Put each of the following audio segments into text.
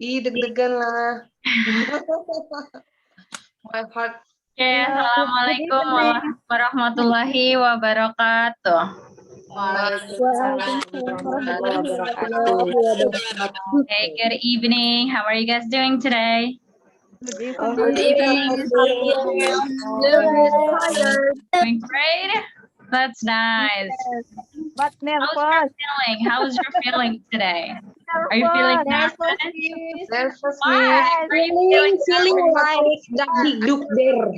Ih, deg-degan lah. My heart. Oke, Assalamualaikum warahmatullahi wabarakatuh. Waalaikumsalam warahmatullahi wabarakatuh. Hey, good evening. How are you guys doing today? Good evening. Doing great? That's nice. But How's your nervous. feeling? How's your feeling today? Are you feeling nervous? Nervous, Why? Are you feeling feeling like dagdikduk there.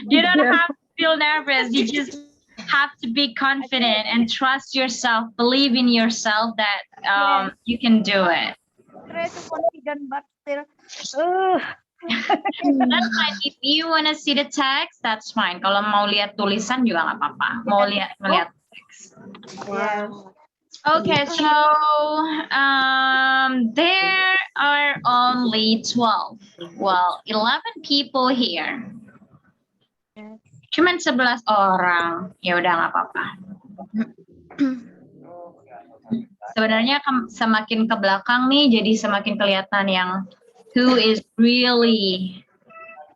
You don't have to feel nervous. You just have to be confident and trust yourself. Believe in yourself that you can do it. Try to confident, but still. That's fine. If you want to see the text, that's fine. Kalau mau lihat tulisan juga nggak apa-apa. Mau lihat teks. Wow. Okay, so there are only 12. Well, 11 people here. Cuman 11 orang. Ya udah nggak apa-apa. Sebenarnya semakin ke belakang nih, jadi semakin kelihatan yang who is really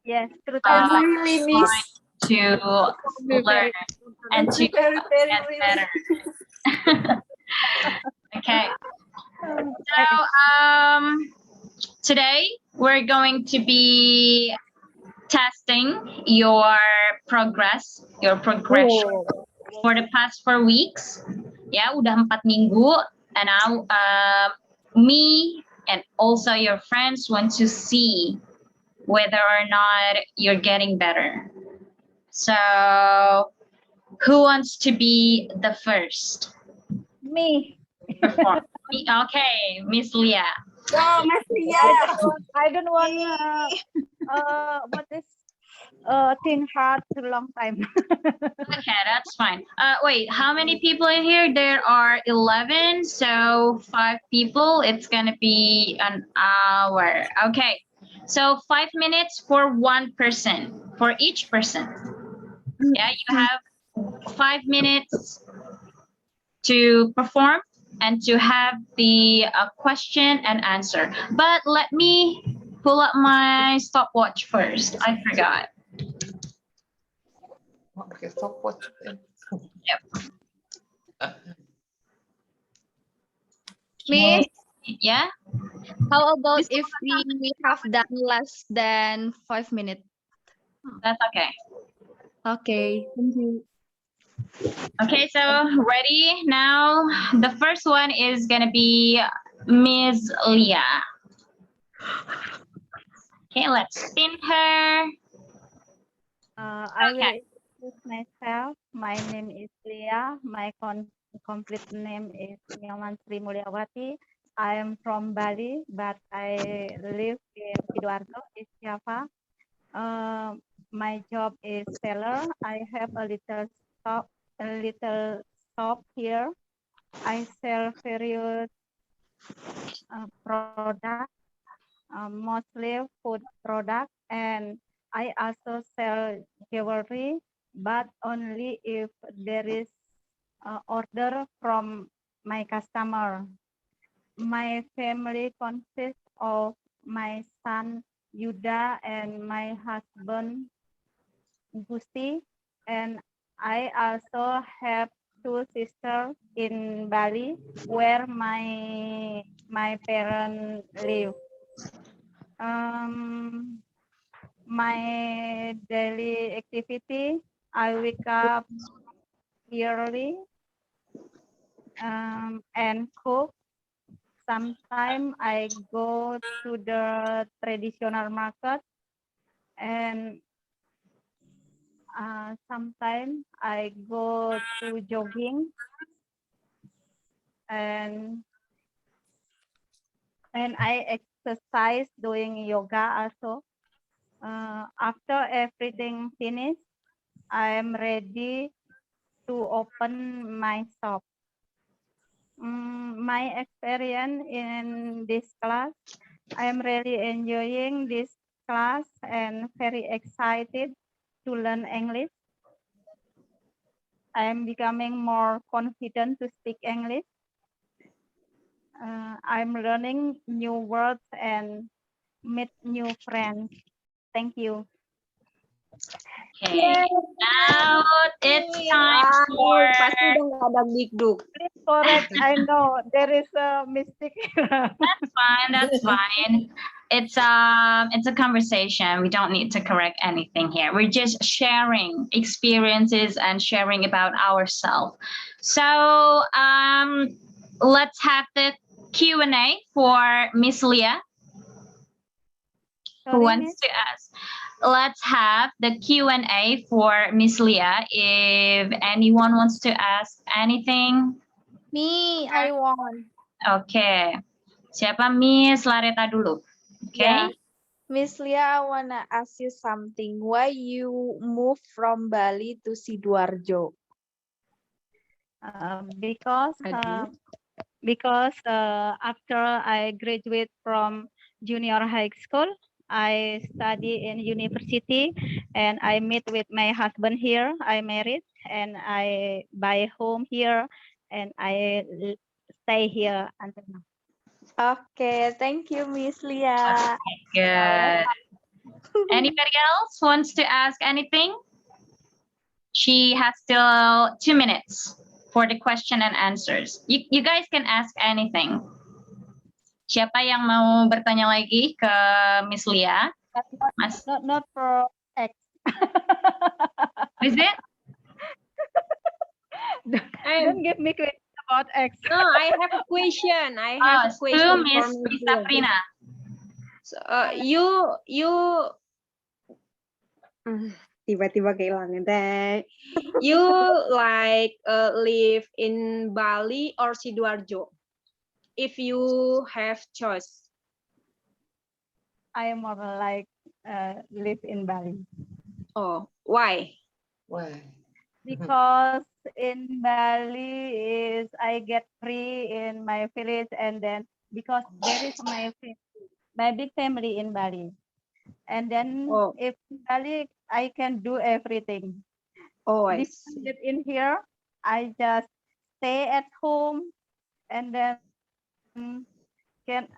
Yes, true. to learn and to get better. Okay. So today we're going to be testing your progress, your progression for the past 4 weeks. Ya, udah 4 minggu, and now me and also your friends want to see whether or not you're getting better. So, who wants to be the first? Me. Okay, Miss Leah. Oh, Mas Lia. I don't want what is think hard for a long time. Okay, that's fine. Wait, how many people in here? There are 11, so 5 people. It's gonna be an hour. Okay, so 5 minutes for one person, for each person. Yeah, you have 5 minutes to perform and to have the question and answer. But let me pull up my stopwatch first. I forgot. Okay, stopwatch. Yep. Miss, Yeah. how about if we have done less than 5 minutes? That's okay. Okay, thank you. Okay, so ready now. The first one is gonna be Ms. Leah. Okay, let's spin her. I will introduce myself. My name is Leah. My complete name is Nyoman Sri Mulyawati. I am from Bali, but I live in Sidoarjo, East Java. My job is seller. I have a little shop here. I sell various products, mostly food products, and I also sell jewelry, but only if there is order from my customer. My family consists of my son Yuda and my husband Gusti, and I also have 2 sisters in Bali where my parents live. My daily activity, I wake up early and cook. Sometimes I go to the traditional market, and sometimes I go to jogging, and I exercise doing yoga also. After everything finished, I am ready to open my shop. My experience in this class, I am really enjoying this class and very excited to learn English. I am becoming more confident to speak English. I'm learning new words and meet new friends. Thank you. Okay. Now it's time for. Pasti udah nggak ada dikduk. Please correct. I know there is a mistake here. That's fine. That's fine. It's a conversation. We don't need to correct anything here. We're just sharing experiences and sharing about ourselves. So let's have the Q&A for Miss Leah. Who Sorry, wants Miss. to ask? Let's have the Q&A for Miss Leah. If anyone wants to ask anything. Me, I want. Oke. Siapa Miss Lareta dulu? Oke. Yeah. Miss Lia, I wanna ask you something. Why you move from Bali to Sidoarjo? Because after I graduate from junior high school, I study in university and I meet with my husband here. I married and I buy home here and I stay here until now. Okay, thank you, Miss Lia. Good. Anybody else wants to ask anything? She has still 2 minutes for the question and answers. You guys can ask anything. Siapa yang mau bertanya lagi ke Miss Lia? Mas, Not for X. is it? Don't give me credit about X. No, I have a question. I have a To question Miss for Miss Sabrina. So, tiba-tiba kehilangan teh. You like live in Bali or Sidoarjo? If you have choice. I more like live in Bali. Oh, why? Because in Bali is I get free in my village and then because there is my big family in Bali. And then Oh. if in Bali I can do everything. Oh, I Because see. live in here, I just stay at home and then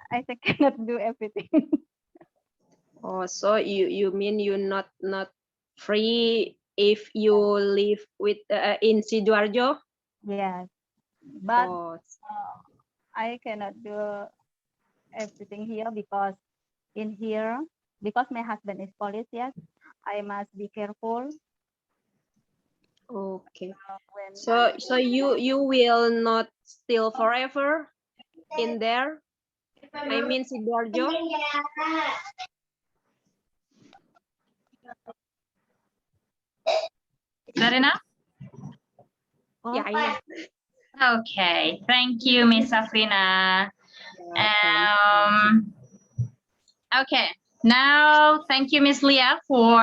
I cannot do everything. Oh, so you mean you not free if you live with in Sidoarjo? Yes, but Oh, I cannot do everything here because in here, because my husband is police, yes, I must be careful. okay. When So you will not still forever in there? I mean Sidoarjo? Is that enough? Yeah, I know. Okay, thank you, Miss Sabrina. Okay, now thank you, Miss Leah, for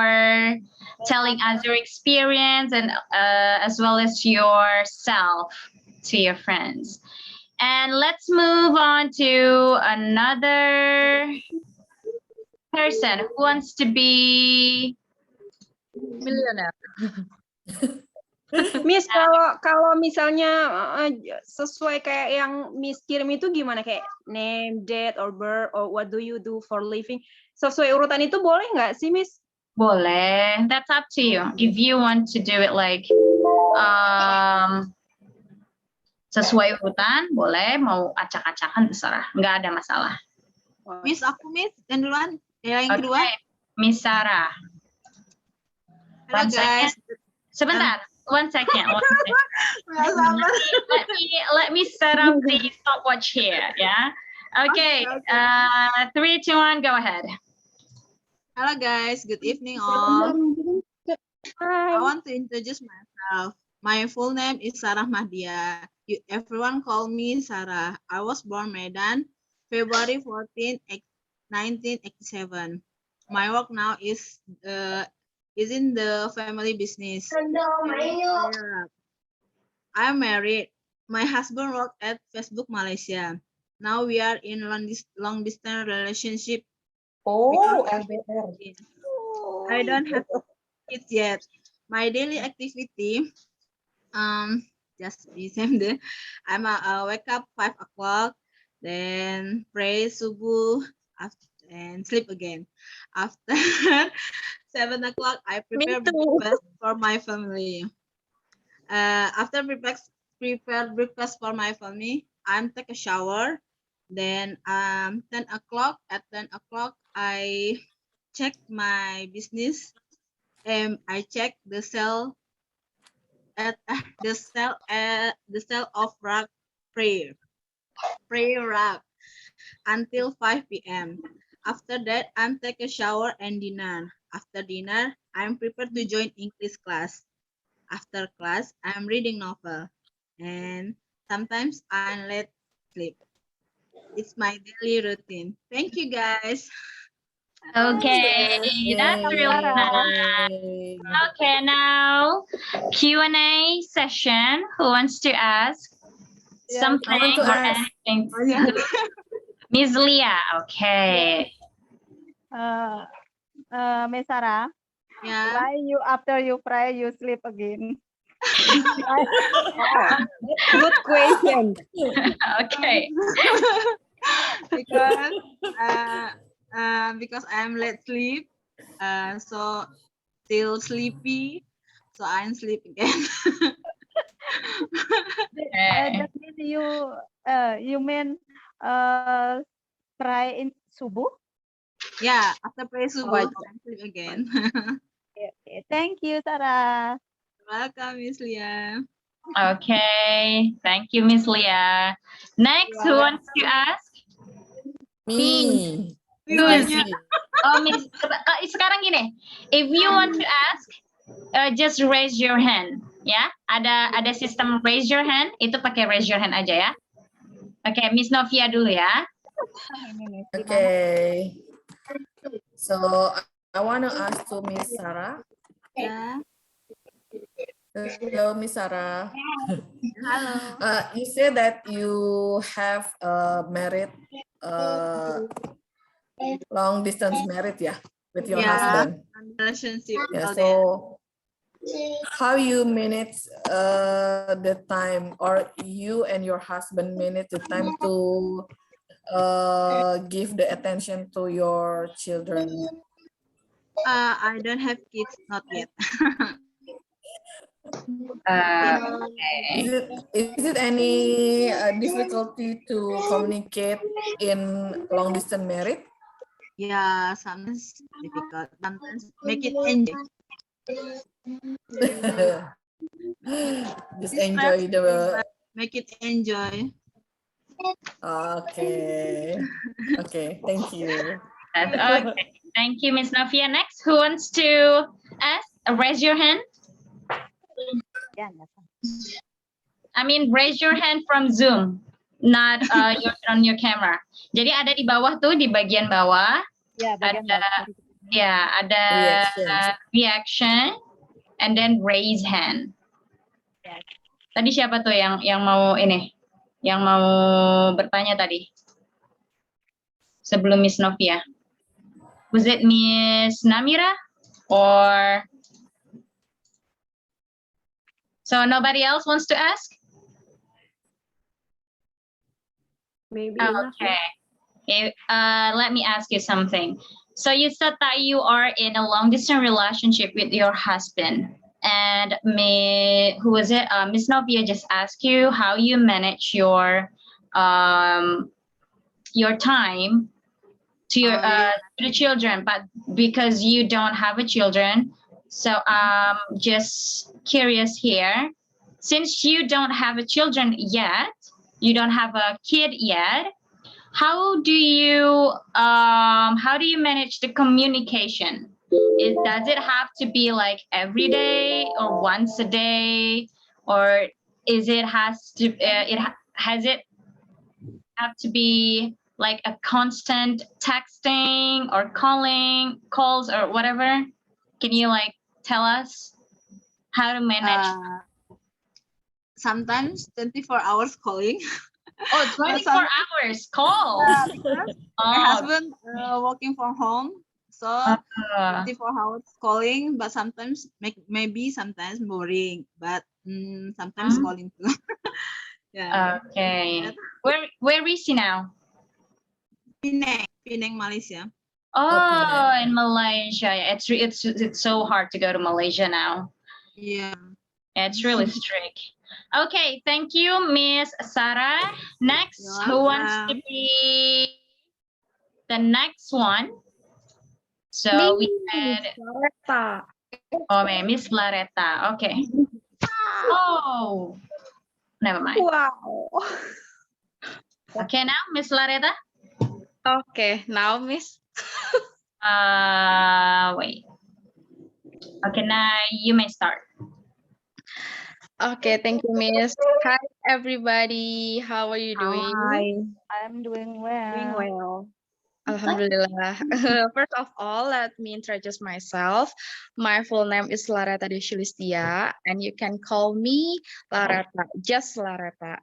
telling us your experience and as well as yourself to your friends. And let's move on to another person who wants to be Millionaire. Miss, kalau misalnya sesuai kayak yang Miss kirim itu gimana, kayak name, date, or birth, or what do you do for living? Sesuai urutan itu boleh nggak sih, Miss? boleh. That's up to you. If you want to do it like sesuai urutan, boleh. Mau acak-acakan terserah. Nggak ada masalah. Miss, aku Miss, yang duluan. Yang kedua. Okay, Miss Sarah. Halo One guys. second. Sebentar. One second. Let me set up the stopwatch here. Yeah. Okay. 3, 2, 1. Go ahead. Hello guys. Good evening all. I want to introduce myself. My full name is Sarah Mahdia. Everyone call me Sarah. I was born Medan, February 14, 1987. My work now is in the family business. I'm married. My husband worked at Facebook Malaysia. Now we are in long distance relationship. Oh, LDR. I don't have kids yet. My daily activity, just the same day. I wake up 5 o'clock, then pray subuh, and sleep again. After 7 o'clock, I prepare breakfast for my family. After prepare breakfast for my family, I'm take a shower. Then 10 o'clock, at 10 o'clock, I check my business, and I check the cell at the cell of rack prayer rack until 5 p.m. After that, I'm take a shower and dinner. After dinner, I'm prepared to join English class. After class, I'm reading novel, and sometimes I let sleep. It's my daily routine. Thank you, guys. Okay, that's really nice. Yay. Okay, now Q&A session. Who wants to ask something I want to or ask. anything? Oh, yeah. Miss Leah, okay. Miss Sarah, Yeah. why you after you pray you sleep again? Good question. Okay. Because I'm late sleep, so still sleepy, so I'm sleep again. Okay. That means you mean pray in subuh? Yeah, after pray subuh, Oh. I'm sleep again. Okay. Thank you, Sarah. Welcome, Miss Leah. Okay, thank you, Miss Leah. Next, who wants to ask? Me. Suzy. Suzy. Oh, Miss, sekarang gini, if you want to ask, just raise your hand, ya. Ada sistem raise your hand, itu pakai raise your hand aja ya. Oke, Miss Novia dulu ya. Okay. So I want to ask to Miss Sarah. Yeah. Hello, Miss Sarah. Hello. You said that you have married, long distance married, yeah, with your husband. Relationship. Yeah. So how you manage the time, or you and your husband manage the time to give the attention to your children? I don't have kids, not yet. Is it any difficulty to communicate in long distance marriage? Yeah, sometimes difficult. Sometimes make it enjoy. Just enjoy the. Make it enjoy. Okay. Okay. Thank you. Okay, thank you, Miss Novia. Next, who wants to ask? Raise your hand. Ya, I mean, raise your hand from Zoom, not on your camera. Jadi ada di bawah tuh, di bagian bawah. ya, bagian Ada, bawah. ya, ada reaction, and then raise hand. Yes. Tadi siapa tuh yang mau ini, yang mau bertanya tadi? Sebelum Miss Novia. Was it Miss Namira or? So nobody else wants to ask? Maybe Okay. Let me ask you something. So you said that you are in a long distance relationship with your husband, and who was it? Miss Novia just asked you how you manage your time to your to the children, but because you don't have a children, so just curious here, since you don't have a children yet, you don't have a kid yet, how do you manage the communication? Does it have to be like every day or once a day, or has it have to be like a constant texting or calls or whatever? Can you like tell us how to manage? Sometimes 24 hours calling. Oh, 24 hours call. My husband working from home, so 24 hours calling, but sometimes sometimes boring, but sometimes calling too. Yeah. Okay. Where is he now? Penang, Malaysia. Oh, in Malaysia. It's so hard to go to Malaysia now. Yeah. It's really strict. Okay, thank you, Miss Sarah. Next, You're who wants to welcome. be the next one? So we had Miss Laretta. Okay. Oh, never mind. Wow. Okay, now Miss Laretta. Okay, now Miss. Wait. Okay, now you may start. Okay, thank you, Miss. Hi, everybody. How are you doing? Hi. I'm doing well. Doing well. Alhamdulillah. First of all, let me introduce myself. My full name is Laretta Deshulistia, and you can call me Laretta, just Laretta,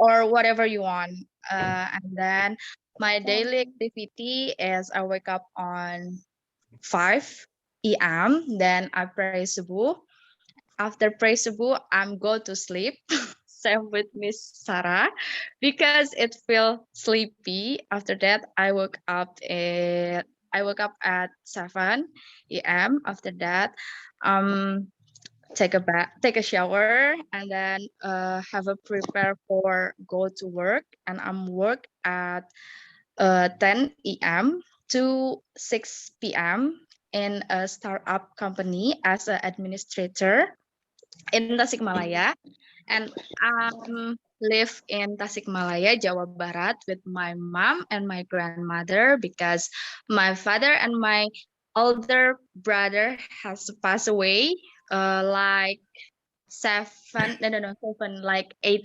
or whatever you want. And then my daily activity is I wake up on 5 a.m. Then I pray subuh. After pray subuh, I'm go to sleep. Same with Miss Sarah, because it feels sleepy. After that, I woke up at 7 a.m. After that, take a bath, take a shower, and then have a prepare for go to work. And I'm work at 10 a.m. to 6 p.m. in a startup company as an administrator in Tasikmalaya, and live in Tasikmalaya, Jawa Barat with my mom and my grandmother, because my father and my older brother has passed away like 8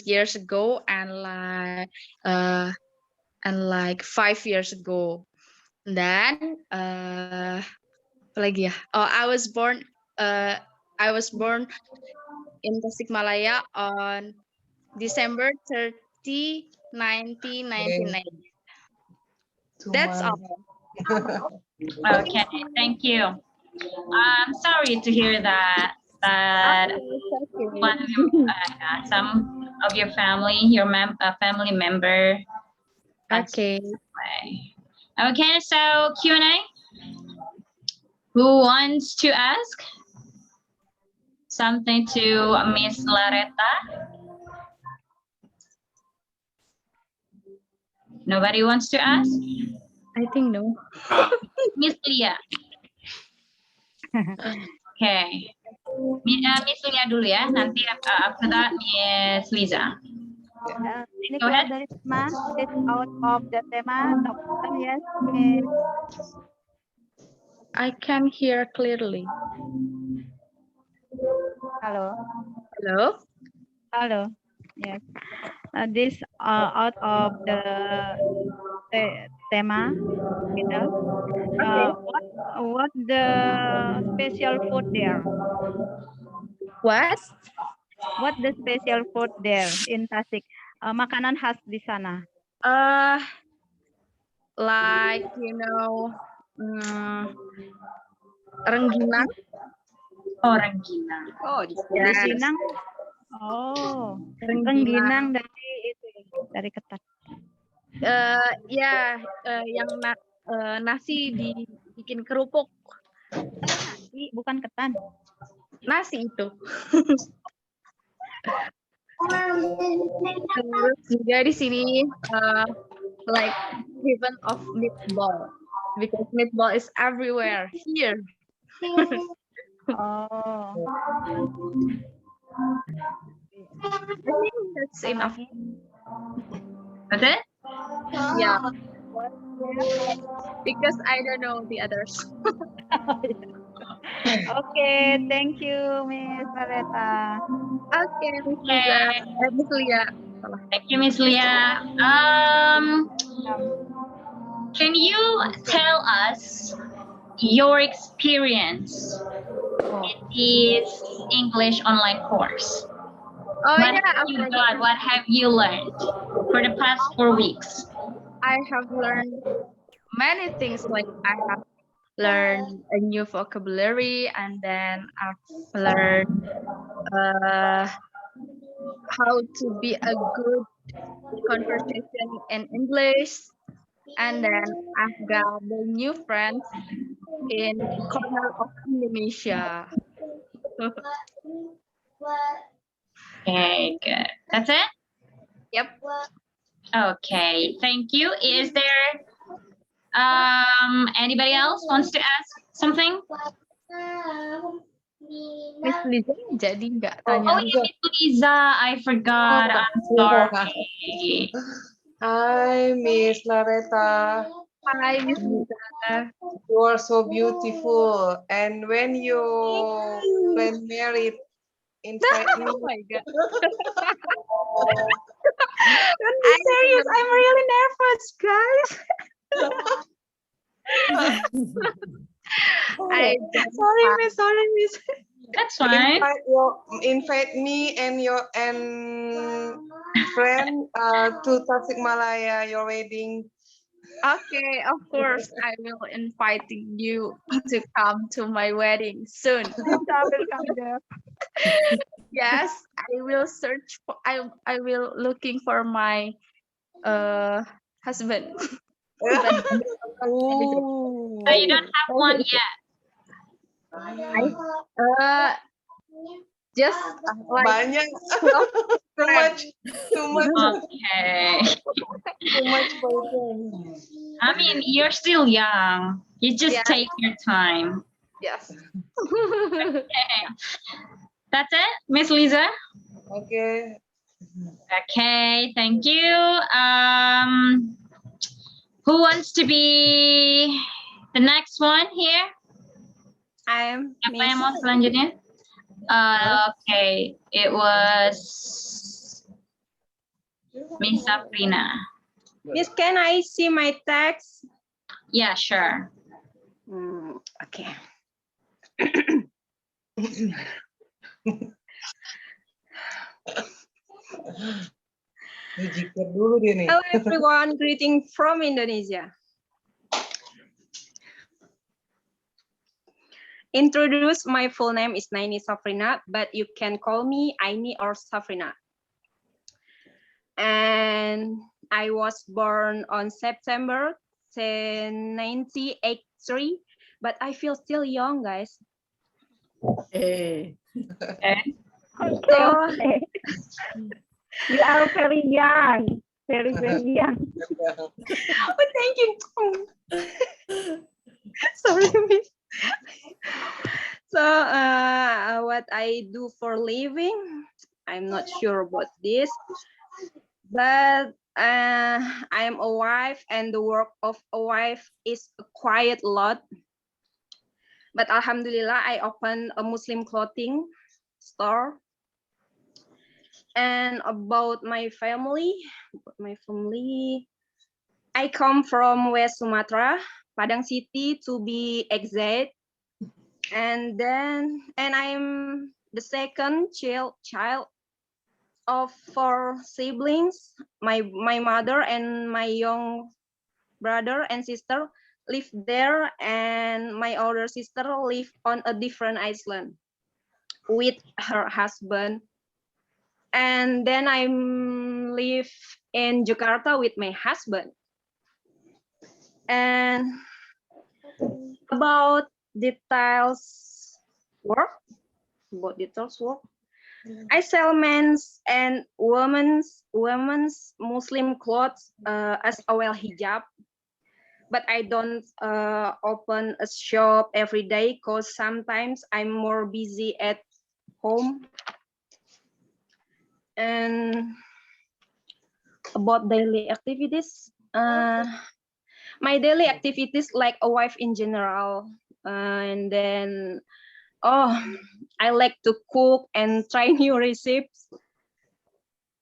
years ago, and like 5 years ago. Then apa lagi ya? Oh, I was born in Tasikmalaya on December 30, 1999. That's all. Okay, thank you. I'm sorry to hear that one of your, some of your family, family member. Okay. Okay, so Q&A. Who wants to ask something to Miss Laretta? Nobody wants to ask? I think no. Miss Lia. Okay. Miss Lia dulu ya, nanti after that Miss Liza. Ini Go keluar ahead. dari tema, get out of the tema. Yes, Miss. I can hear clearly. Hello. Hello? Hello. Yes. This out of the tema. Middle. What the special food there? What? What the special food there in Tasik? Makanan khas di sana. Like rengginang. Oh, rengginang. Oh, Yes. Rengginang. Oh, Rengginang. dari ketan. Yang nasi dibikin kerupuk. Nasi, bukan ketan. Nasi itu. Terus juga di sini like heaven of meatball, because meatball is everywhere here. Oh. I think that's enough. That's it? Yeah. Because I don't know the others. Okay, thank you, Miss Laretta. Okay, Miss Liza. Miss Lia. Thank you, Miss Lia. Can you tell us your experience in this English online course? Oh What yeah, have you got? What have you learned for the past 4 weeks? I have learned many things. Like I have learned a new vocabulary, and then I've learned how to be a good conversation in English, and then I've got the new friends in corner of Indonesia. Okay, good. That's it? Yep. Okay, thank you. Is there anybody else wants to ask something? Miss Liza jadi nggak Oh tanya? yeah, Miss Lisa, I forgot. I'm sorry. Hi, Miss Laretta. Hi, Miss Liza. You are so beautiful. And when you plan married, invite me. Oh my God. Don't be serious. I'm really nervous, guys. I Sorry, Miss. Sorry, Miss. That's fine. Invite me and your friend to Tasikmalaya, your wedding. Okay, of course, I will inviting you to come to my wedding soon. I will come there. Yes, I will search for. I will looking for my husband. Oh. So you don't have one yet. Just like Banyak. Too much. Okay. Too much boyfriend. I mean, you're still young. You just Yeah. take your time. yes. Okay. That's it, Miss Lisa? Okay. Okay, thank you. Who wants to be the next one here? I'm Siapa yang Miss. mau selanjutnya? Okay, it was Miss Sabrina. Miss, can I see my text? Yeah, sure. Okay. Jikir dulu dia nih. Hello everyone, greeting from Indonesia. Introduce, my full name is Naini Safrina, but you can call me Aini or Safrina. And I was born on September 1983, but I feel still young, guys. Hey. So, You are very young. Very, very young. oh, thank you. Sorry, Miss. So, what I do for living, I'm not sure about this, but I am a wife, and the work of a wife is a quiet lot. But Alhamdulillah, I opened a Muslim clothing store. And about my family, I come from West Sumatra, Padang City to be exact. And I'm the second child of 4 siblings. My mother and my young brother and sister live there, and my older sister live on a different island with her husband. And then I live in Jakarta with my husband. And about details work, I sell men's and women's Muslim clothes as well hijab, but I don't open a shop every day because sometimes I'm more busy at home. And about daily activities, my daily activities like a wife in general, and then I like to cook and try new recipes,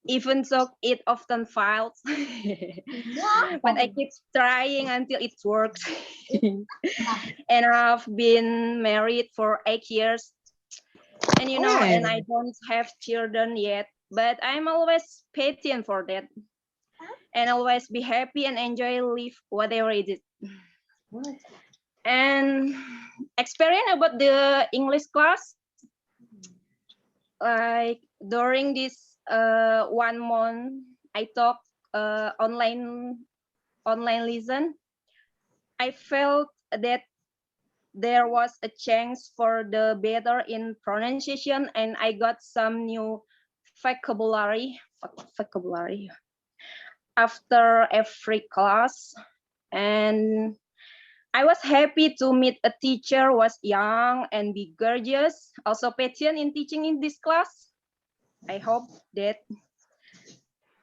even so it often fails. But I keep trying until it works. And I've been married for 8 years, and and I don't have children yet, but I'm always patient for that, and always be happy and enjoy life whatever it is. And experience about the English class, like during this 1 month I took online lesson, I felt that there was a chance for the better in pronunciation, and I got some new vocabulary after every class. And I was happy to meet a teacher who was young and be gorgeous, also patient in teaching in this class. I hope that.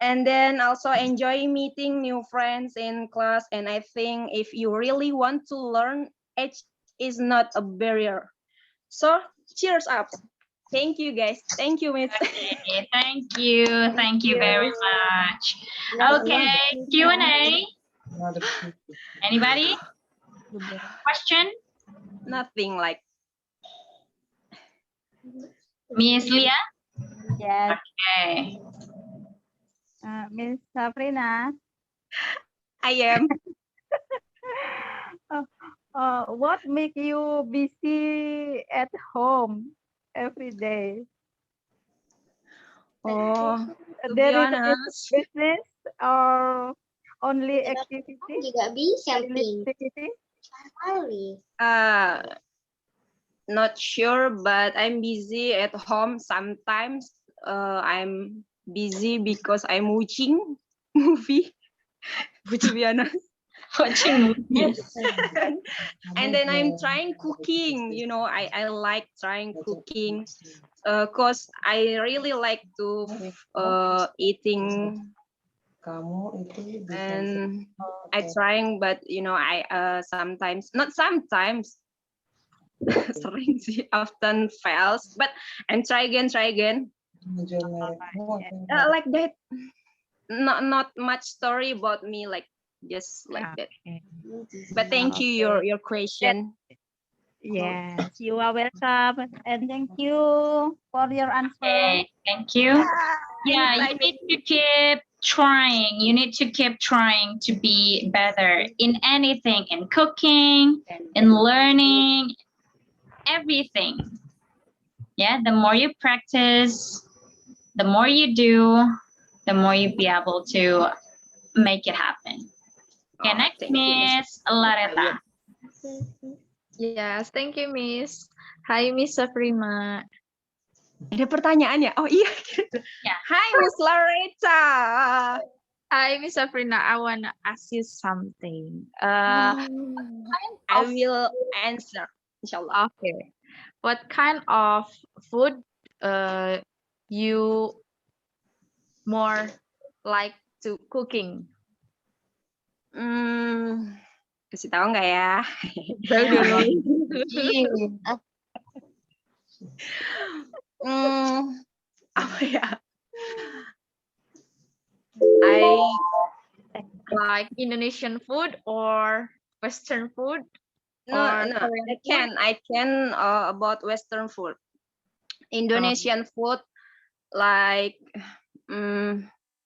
And then also enjoy meeting new friends in class. And I think if you really want to learn, age is not a barrier. So cheers up. Thank you guys. Thank you, Miss. Okay, thank you. Thank you very much. Okay, Q&A. Anybody? Question? Nothing like. Miss Leah? Yes, Okay. Miss Sabrina. I am. What make you busy at home every day? Oh, to be There is honest, business or only activity? Juga bisa, Daily Pink. activity? Sekali. not sure, but I'm busy at home. Sometimes I'm busy because I'm watching movie. To be honest. Watching movies. And then I'm trying cooking. You know, I like trying cooking because I really like to eating, Kamu itu bisa and I trying, but you know, I sometimes, not sometimes, sering sih, often fails, but I'm try again. menjual merekmu atau Like that. Not much story about me, like just like that. But thank you your question. Yes, you are welcome. And thank you for your answer. Okay, thank you. Yeah, you need to keep trying. You need to keep trying to be better in anything, in cooking, in learning, everything. Yeah, the more you practice, the more you do, the more you be able to make it happen. Okay, Oh, next, thank you, Miss. Miss Lareta. Yes, thank you, Miss. Hi, Miss Saprima. Ada pertanyaan ya? Oh iya. Ya. Hi Miss Loretta. Hi, Miss Saprina. I wanna ask you something. I will answer, inshallah. Okay. What kind of food you more like to cooking? Kasih tahu nggak ya? Apa ya? I Like Indonesian food or Western food? no, Or no. Korean I can about Western food. Indonesian food like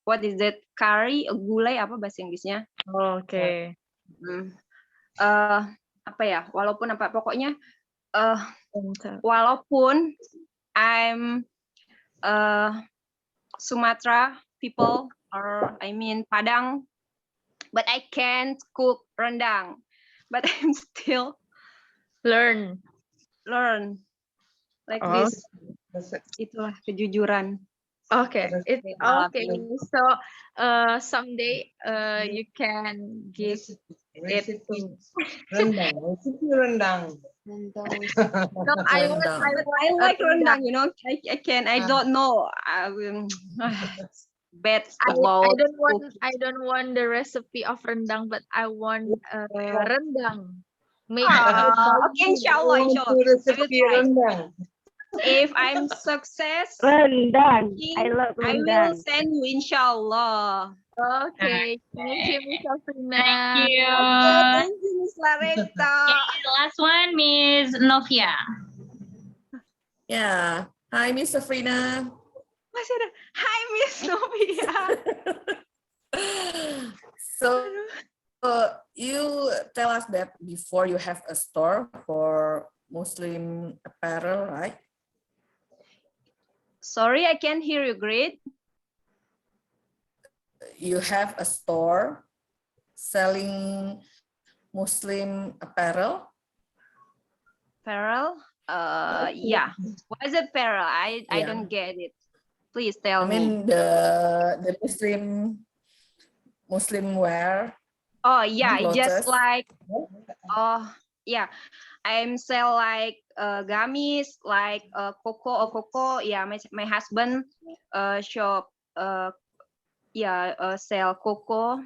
what is that, curry, gulai, apa bahasa Inggrisnya? Okay. Apa ya? Walaupun apa pokoknya walaupun I'm Sumatra people, or I mean Padang, but I can't cook rendang. But I'm still Learn. like Oh. this. Itulah kejujuran. Okay. It's Maaf okay. ini. So someday you can give it to me. rendang, resipi rendang. No, I like rendang, you know. I don't know. Bad about I don't want the recipe of rendang, but I want rendang. Make okay, inshallah. Resipi rendang. If I'm success, Rendang. I love I will rendang. send you, inshallah. Okay. Thank you, Miss Afrina. Thank you. Thank you, Miss Laretta. Okay, the last one, Miss Novia. Yeah. Hi, Miss Safrina. Masih ada. Hi, Miss Novia. So, you tell us that before you have a store for Muslim apparel, right? Sorry, I can't hear you great. you have a store selling Muslim apparel? Apparel? Yeah. What is it, apparel? I Yeah. don't get it. Please tell I me. mean the Muslim wear. Oh yeah, just Lotus. like yeah, I'm sell like gamis, like coco. Yeah, my husband shop sell coco,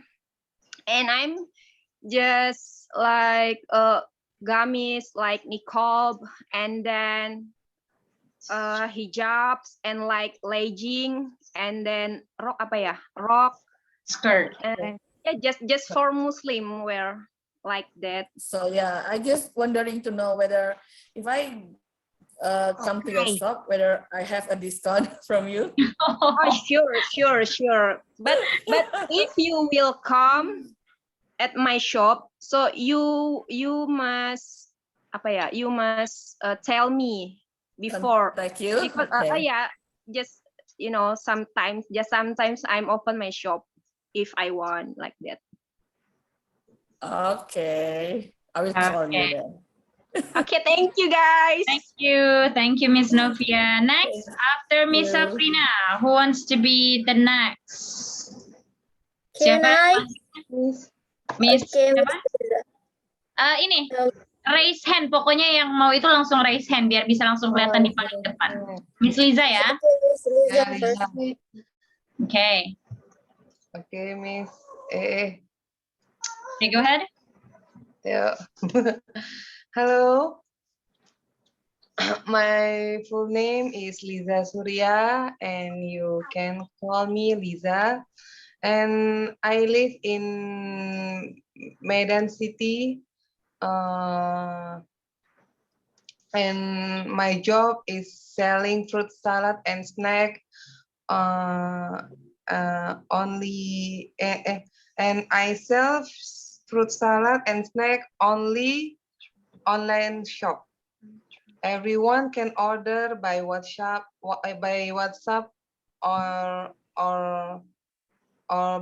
and I'm just like gamis like niqab, and then hijabs and like legging, and then rok apa ya, rok Skirt. yeah, just for Muslim wear like that. So yeah, I just wondering to know whether if I come to your Okay. shop, whether I have a discount from you. Oh, sure. But if you will come at my shop, so you must apa ya? You must tell me before, Thank you. because Okay. yeah, just sometimes I'm open my shop if I want like that. Okay. I will call you Okay. then. Okay, thank you guys. Thank you, Miss Novia. Next, after Miss you. Sabrina, who wants to be the next? Can Siapa? I? Miss Okay, siapa? Ini raise hand. Pokoknya yang mau itu langsung raise hand biar bisa langsung kelihatan di paling depan. Miss Liza ya. Ya, Liza. Okay. Oke, Miss. Okay, go ahead. Yuk. Hello. My full name is Liza Surya, and you can call me Liza. And I live in Medan City. And my job is selling fruit salad and snack. And I sell fruit salad and snack only online shop. Everyone can order by WhatsApp, or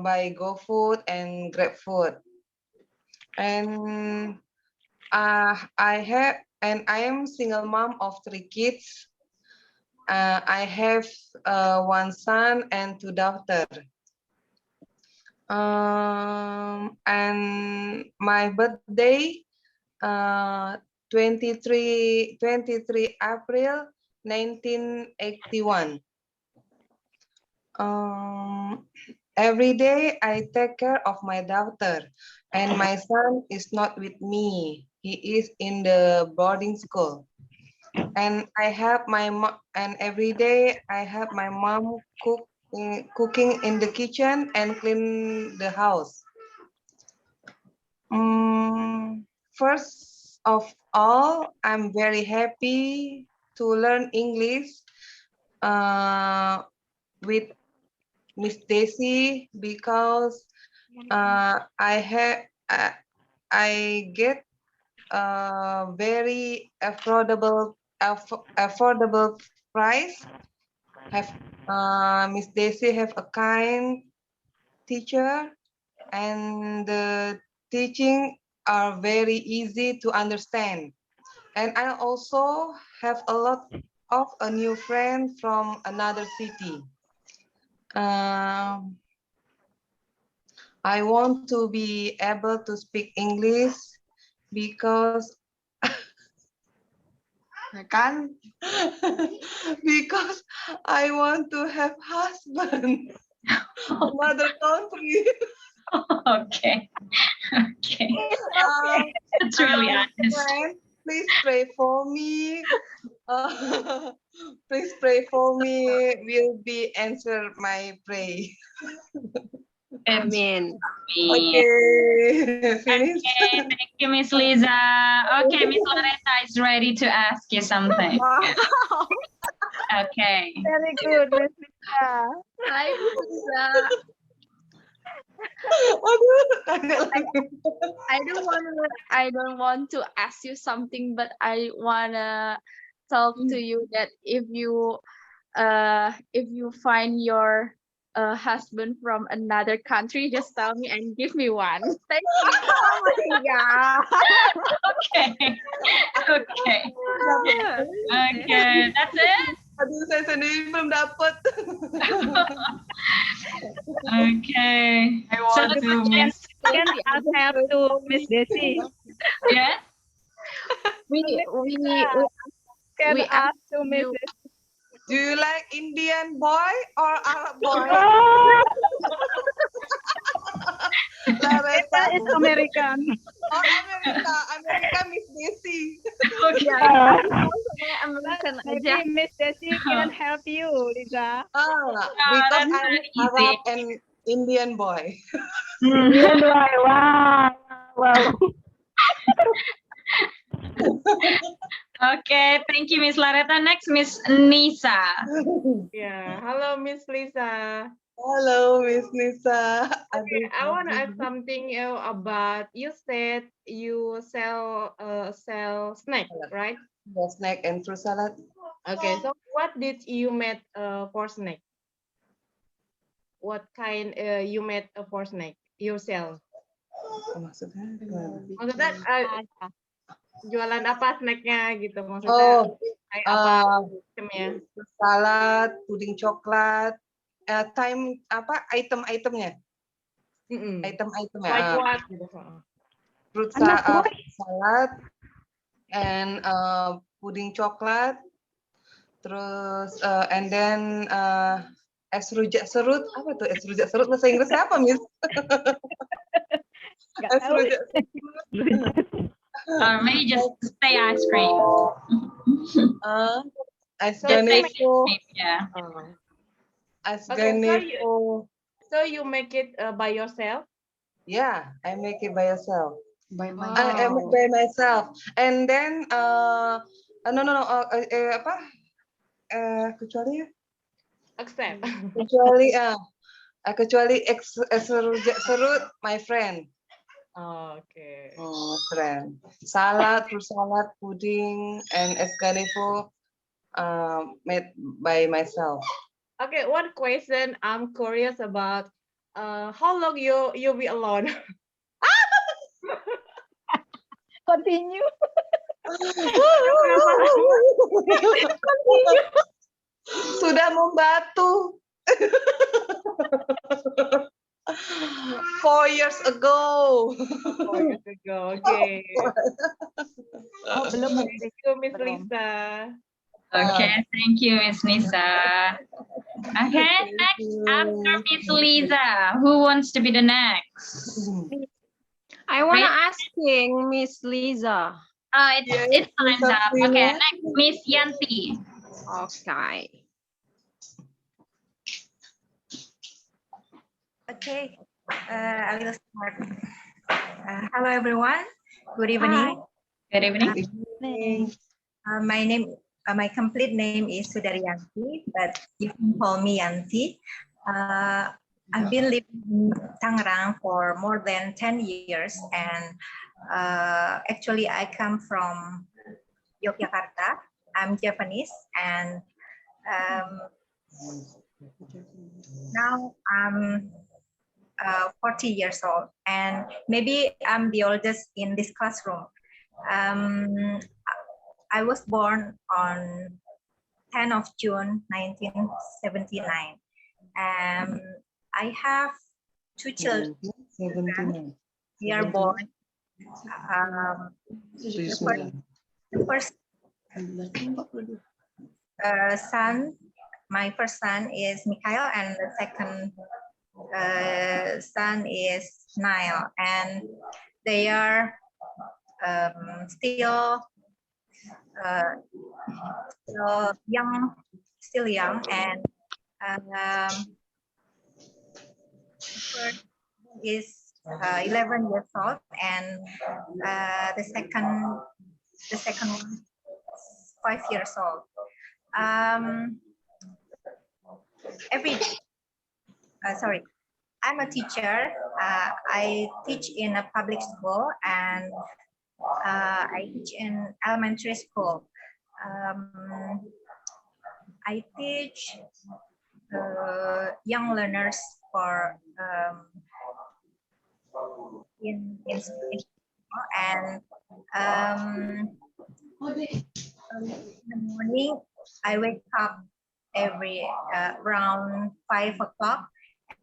by GoFood and GrabFood. And I am single mom of 3 kids. I have 1 son and 2 daughters. And my birthday, 23 April 1981. Every day I take care of my daughter, and my son is not with me. He is in the boarding school. And I help and every day I help my mom cooking in the kitchen and clean the house. First of all, I'm very happy to learn English with Miss Daisy, because I get a very affordable price. Miss Daisy have a kind teacher, and the teaching are very easy to understand. And I also have a lot of a new friend from another city. I want to be able to speak English because because I want to have husband another country. Okay. That's really honest. Friend, please pray for me. Please pray for me. Will be answer my prayer. Amen. Okay, finish. Okay, thank you, Miss Liza. Okay, Miss Loretta is ready to ask you something. Okay. Very good, Miss Lisa. Hi, Lisa. I don't want to ask you something, but I wanna talk to you that if you find your a husband from another country, just tell me and give me one. Thank you. Yeah. Okay. Okay. Okay. That's it. Aduh, saya sendiri belum dapat. Okay. I So want the to question, miss. Can I have to Miss Desi? yeah. We Can We I ask to Miss you. Desi? Do you like Indian boy or Arab boy? Laretta. It's American. Oh, America. America Miss Desi. Okay. American Maybe aja. Miss Desi can help you, Lisa. Because that's I'm very easy. Arab and Indian boy. Wow. Wow. Okay. Thank you, Miss Laretta. Next, Miss Nisa. Yeah. Hello, Miss Lisa. Hello, Miss Nisa. Okay, I want to ask something about you said you sell snack, right? The snack and fruit salad. Okay, so what did you make for snack? What kind you made for snack yourself? Maksudnya? Maksudnya jualan apa snacknya gitu maksudnya? Oh, Kayak apa macamnya? salad, puding coklat, item-itemnya, item-itemnya. Like what? Gitu. Fruit salad and puding coklat, terus and then es rujak serut. Apa tuh es rujak serut bahasa Inggrisnya apa, Miss? Es rujak serut. Or maybe just say ice cream. Es Just say ice ganepo. cream. Yeah. Es Okay, ganepo. so you make it by yourself? Yeah, I make it by yourself. By I make by myself. And then apa? Kecuali Accept. kecuali es rujak serut, my friend. Okay. Oh, friend. Salad, fruit salad, pudding, and es ganepo made by myself. Okay, one question I'm curious about. How long you be alone? Continue. Sudah membatu. 4 years ago. 4 years ago. Okay. Oh, belum. Thank you, Miss Lisa. Okay. Thank you, Miss Nisa. Okay. Next, after Miss Lisa, who wants to be the next? I want to asking Miss Lisa. It's time's up. Okay. Next, Miss Yanti. Okay. Okay, I will start. Hello, everyone. Good evening. Good evening. My name, my complete name is Sudaryanti, but you can call me Yanti. I've been living in Tangerang for more than 10 years, and actually, I come from Yogyakarta. I'm Japanese, and now I'm 40 years old, and maybe I'm the oldest in this classroom. I was born on 10 of June 1979. I have two children. They are born. The first son, my first son is Mikhail, and the second son is Niall, and they are still young, and first is 11 years old, and the second one is 5 years old. I'm a teacher. I teach in a public school, and I teach in elementary school. I teach young learners for in Spanish. And in the morning, I wake up every around 5 o'clock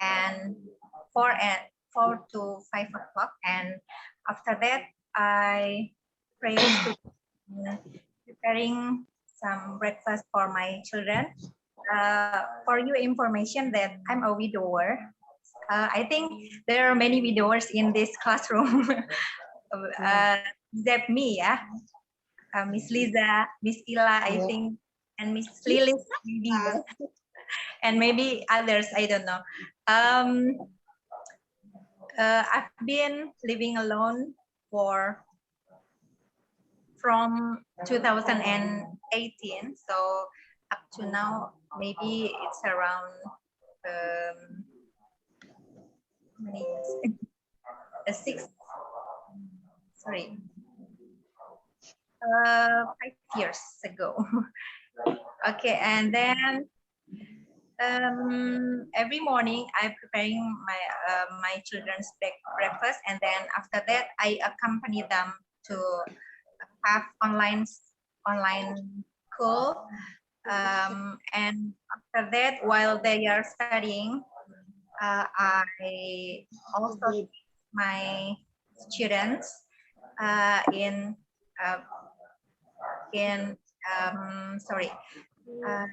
and 4 to 5 o'clock. And after that, I pray to preparing some breakfast for my children. For your information that I'm a widower. I think there are many widowers in this classroom. Except me, yeah. Miss Liza, Miss Ila, I think, and Miss Lilis, maybe, and maybe others, I don't know. I've been living alone from 2018, so up to now, maybe it's around many years? 5 years ago. Okay, and then every morning I'm preparing my children's breakfast, and then after that I accompany them to have online school, and after that, while they are studying, I also teach my students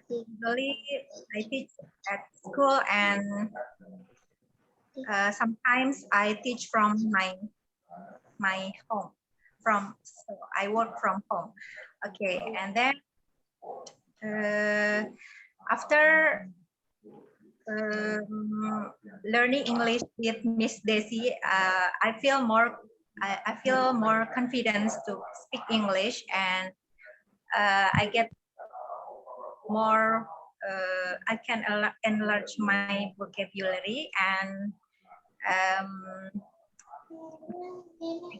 usually I teach at school, and sometimes I teach from my home. So I work from home. Okay, and then after learning English with Miss Desi, I feel more confidence to speak English, and I get more. I can enlarge my vocabulary, and I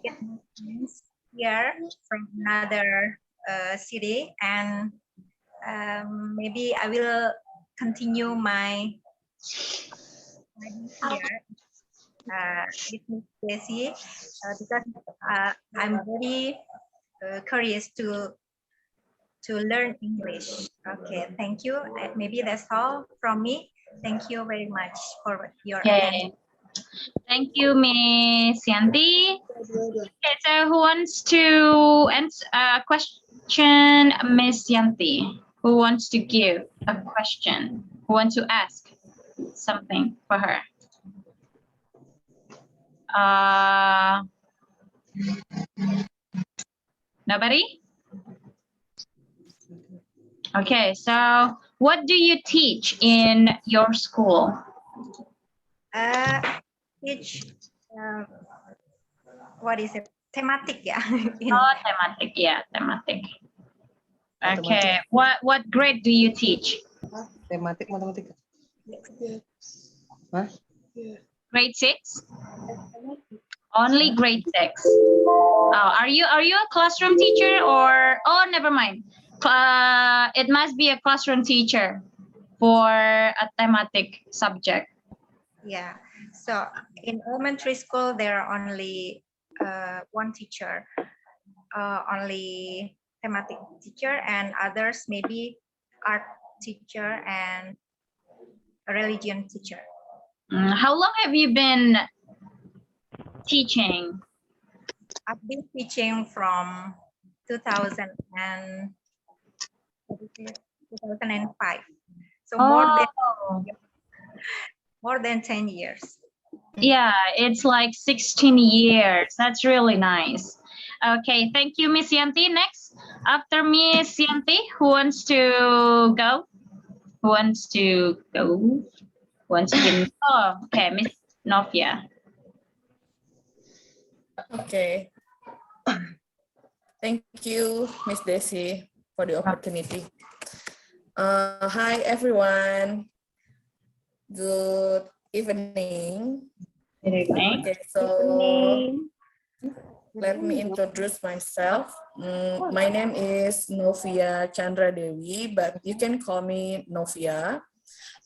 get more friends here from another city, and maybe I will continue my here with Miss Desi because I'm very curious to learn English. Okay, thank you. Maybe that's all from me. Thank you very much for your attention. Thank you, Miss Yanti. Okay, so who wants to answer a question? Miss Yanti. Who wants to give a question? Who wants to ask something for her? Nobody? Okay, so what do you teach in your school? Teach what is it? Thematic, yeah. Thematic, yeah, thematic. Okay, what grade do you teach? Tematik matematika. Huh? Grade 6? Only grade 6. Oh, are you a classroom teacher or never mind. It must be a classroom teacher for a thematic subject. Yeah. So in elementary school there are only one teacher, only thematic teacher, and others maybe art teacher and religion teacher. How long have you been teaching? I've been teaching from 2005. So more than 10 years. Yeah, it's like 16 years. That's really nice. Okay, thank you, Miss Yanti. Next, after Miss Yanti, who wants to go? Who wants to go? Who wants to give? Oh, okay, Miss Novia. Okay. Thank you, Miss Desi, for the opportunity. Hi, everyone. Good evening. Good evening. Okay, so let me introduce myself. My name is Novia Chandra Dewi, but you can call me Novia.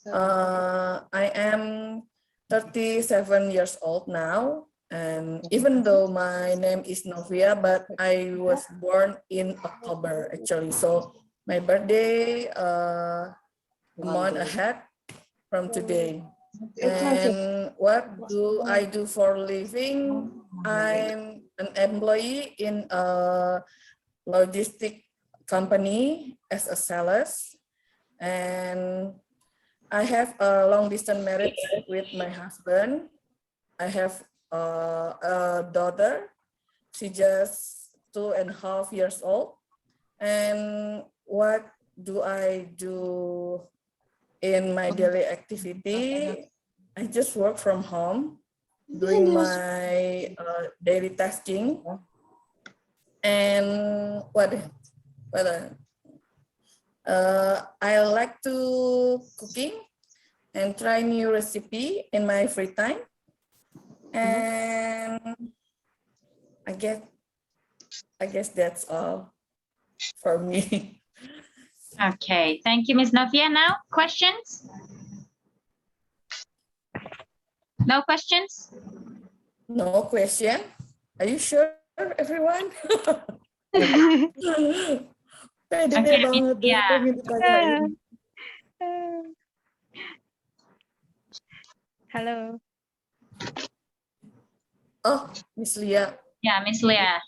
I am 37 years old now, and even though my name is Novia, but I was born in October actually. So my birthday a month ahead from today. And what do I do for a living? I'm an employee in a logistic company as a sales, and I have a long distance marriage with my husband. I have a daughter. She just 2.5 years old. And what do I do in my daily activity? I just work from home, doing my daily tasking. And I like to cooking and try new recipe in my free time. And I guess that's all for me. Okay, thank you, Miss Novia. Now, questions? No questions? No question. Are you sure, everyone? Pede Okay, banget deh, yeah. pengen ditanyain. Hello. Oh, Miss Lia. Yeah, Miss Leah.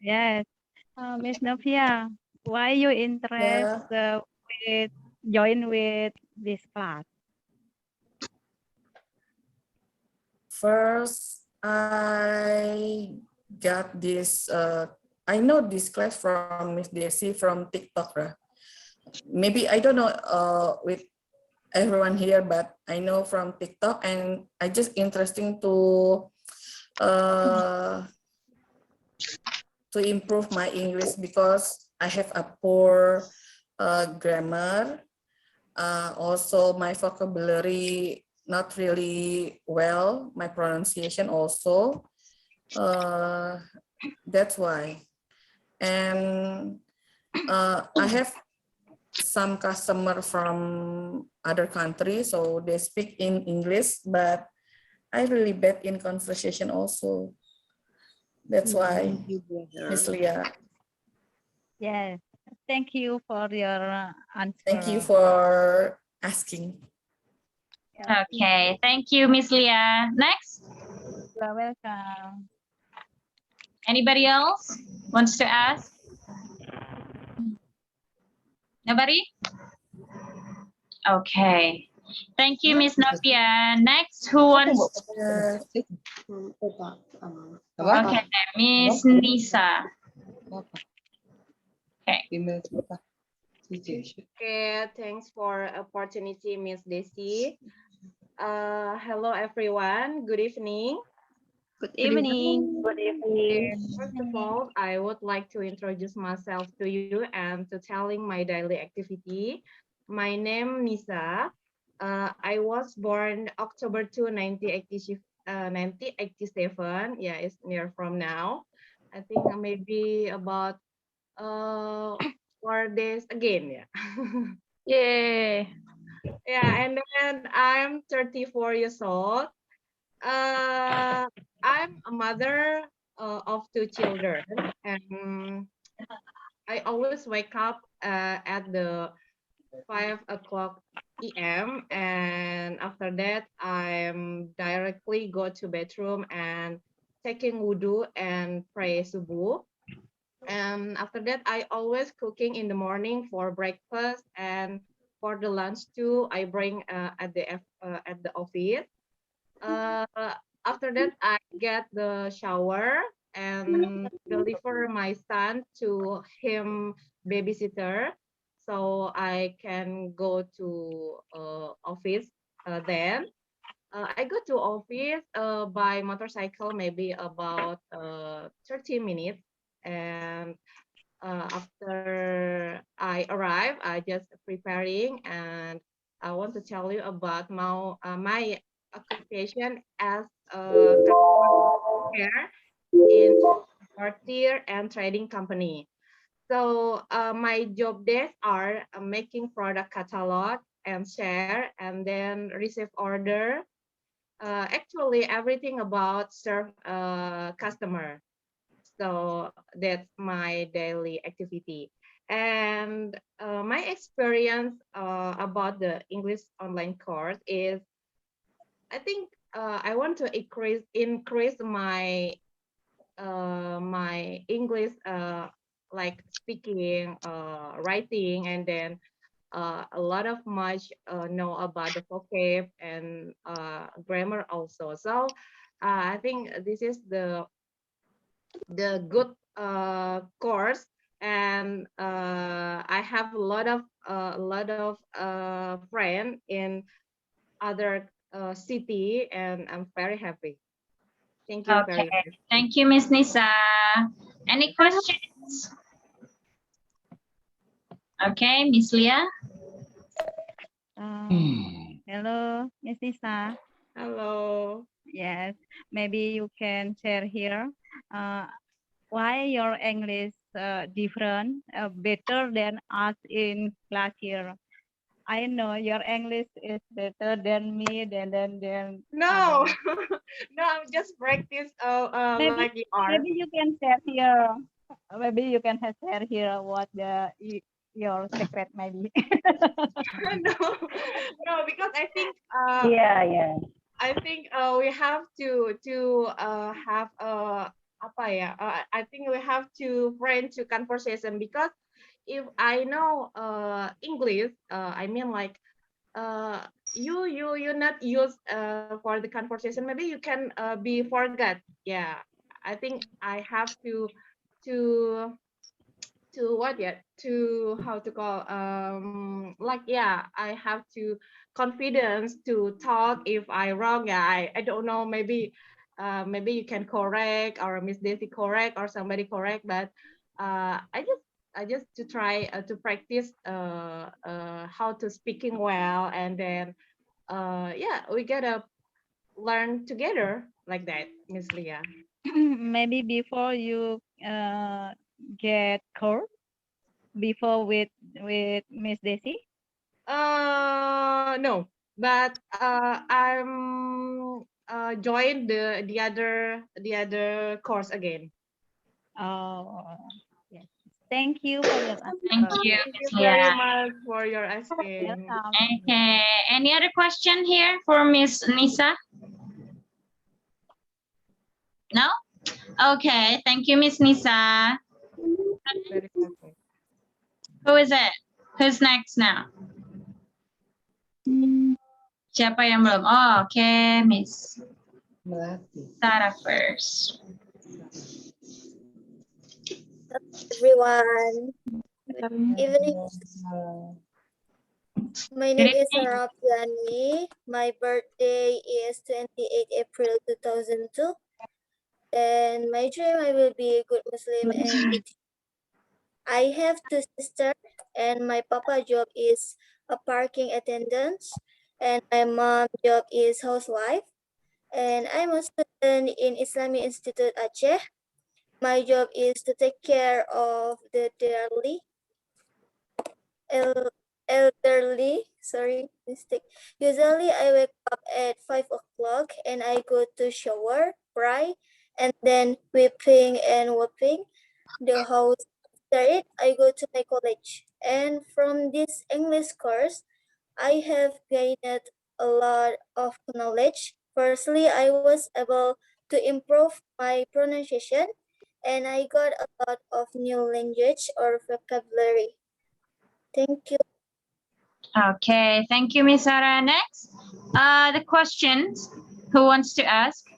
Yes. Miss Novia, why you interested with join with this class? First, I got this, I know this class from Miss Desi from TikTok, right? Maybe, I don't know with everyone here, but I know from TikTok, and I just interesting to improve my English because I have a poor grammar. Also, my vocabulary not really well, my pronunciation also. That's why. And I have some customer from other countries, so they speak in English, but I really bad in conversation also. That's why, Miss Lia. Yes. Thank you for your answer. Thank you for asking. Okay, thank you, Miss Leah. Next, You're welcome. anybody else wants to ask? Nobody? Okay. Thank you, Miss Novia. Next, who wants? Okay, Miss Nisa. Okay. Okay, thanks for opportunity, Miss Desi. Hello, everyone. Good evening. Good evening. Good evening. First of all, I would like to introduce myself to you and to telling my daily activity. My name Nisa. I was born October 2, 1987. Yeah, it's near from now. I think maybe about 4 days again. Yeah. Yay. Yeah, and then I'm 34 years old. I'm a mother of 2 children, and I always wake up at the 5 o'clock p.m. and after that I'm directly go to bedroom and taking wudu and pray subuh. And after that, I always cooking in the morning for breakfast, and for the lunch too, I bring at the office. After that, I get the shower and deliver my son to him babysitter, so I can go to office. Then I go to office by motorcycle, maybe about 30 minutes. And after I arrive, I just preparing, and I want to tell you about my occupation as a customer care in sortier and trading company. So my job days are making product catalog and share and then receive order. Actually, everything about serve customer. So that's my daily activity. And my experience about the English online course is, I think I want to increase my my English, like speaking, writing, and then a lot of much know about the vocab and grammar also. So I think this is the good course, and I have a lot of friend in other city, and I'm very happy. Thank you very Okay, much. thank you, Miss Nisa. Any questions? Okay, Miss Leah. Hello, Miss Nisa. Hello. Yes, maybe you can share here. Why your English different, better than us in class here? I know your English is better than me, than No, others. no, I'm just practice Maybe like you are. maybe you can share here. Maybe you can share here what your secret maybe. No, no, because I think Yeah. I think we have to have apa ya? I think we have to friend to conversation, because if I know English, I mean like you not use for the conversation. Maybe you can be forgot. Yeah, I think I have to what yet to how to call like, yeah, I have to confidence to talk. If I wrong, yeah, I don't know, maybe maybe you can correct, or Miss Daisy correct, or somebody correct, but I just to try to practice how to speaking well, and then yeah, we gotta learn together like that, Miss Leah. Maybe before you get course before with Miss Desi. No, but I'm joined the other course again. Oh, yes. Thank you for your Thank answer. you, Thank you Miss very Leah. much for your asking. Welcome. Okay, any other question here for Miss Nisa? No? Okay, thank you, Miss Nisa. Very happy. Who is it? Who's next now? Siapa yang belum? Oh, okay, Miss Sarah first. Everyone. Evening. My name is Sarah Piani. My birthday is 28 April 2002. And my dream, I will be a good Muslim and good. I have two sisters, and my papa job is a parking attendant, and my mom job is housewife. And I'm a student in Islamic Institute Aceh. My job is to take care of the elderly, sorry, mistake. Usually I wake up at 5 o'clock and I go to shower, pray, and then whipping and whooping the house. After it, I go to my college. And from this English course, I have gained a lot of knowledge. Firstly, I was able to improve my pronunciation, and I got a lot of new language or vocabulary. Thank you. Okay, thank you, Miss Sarah. Next, the questions. Who wants to ask?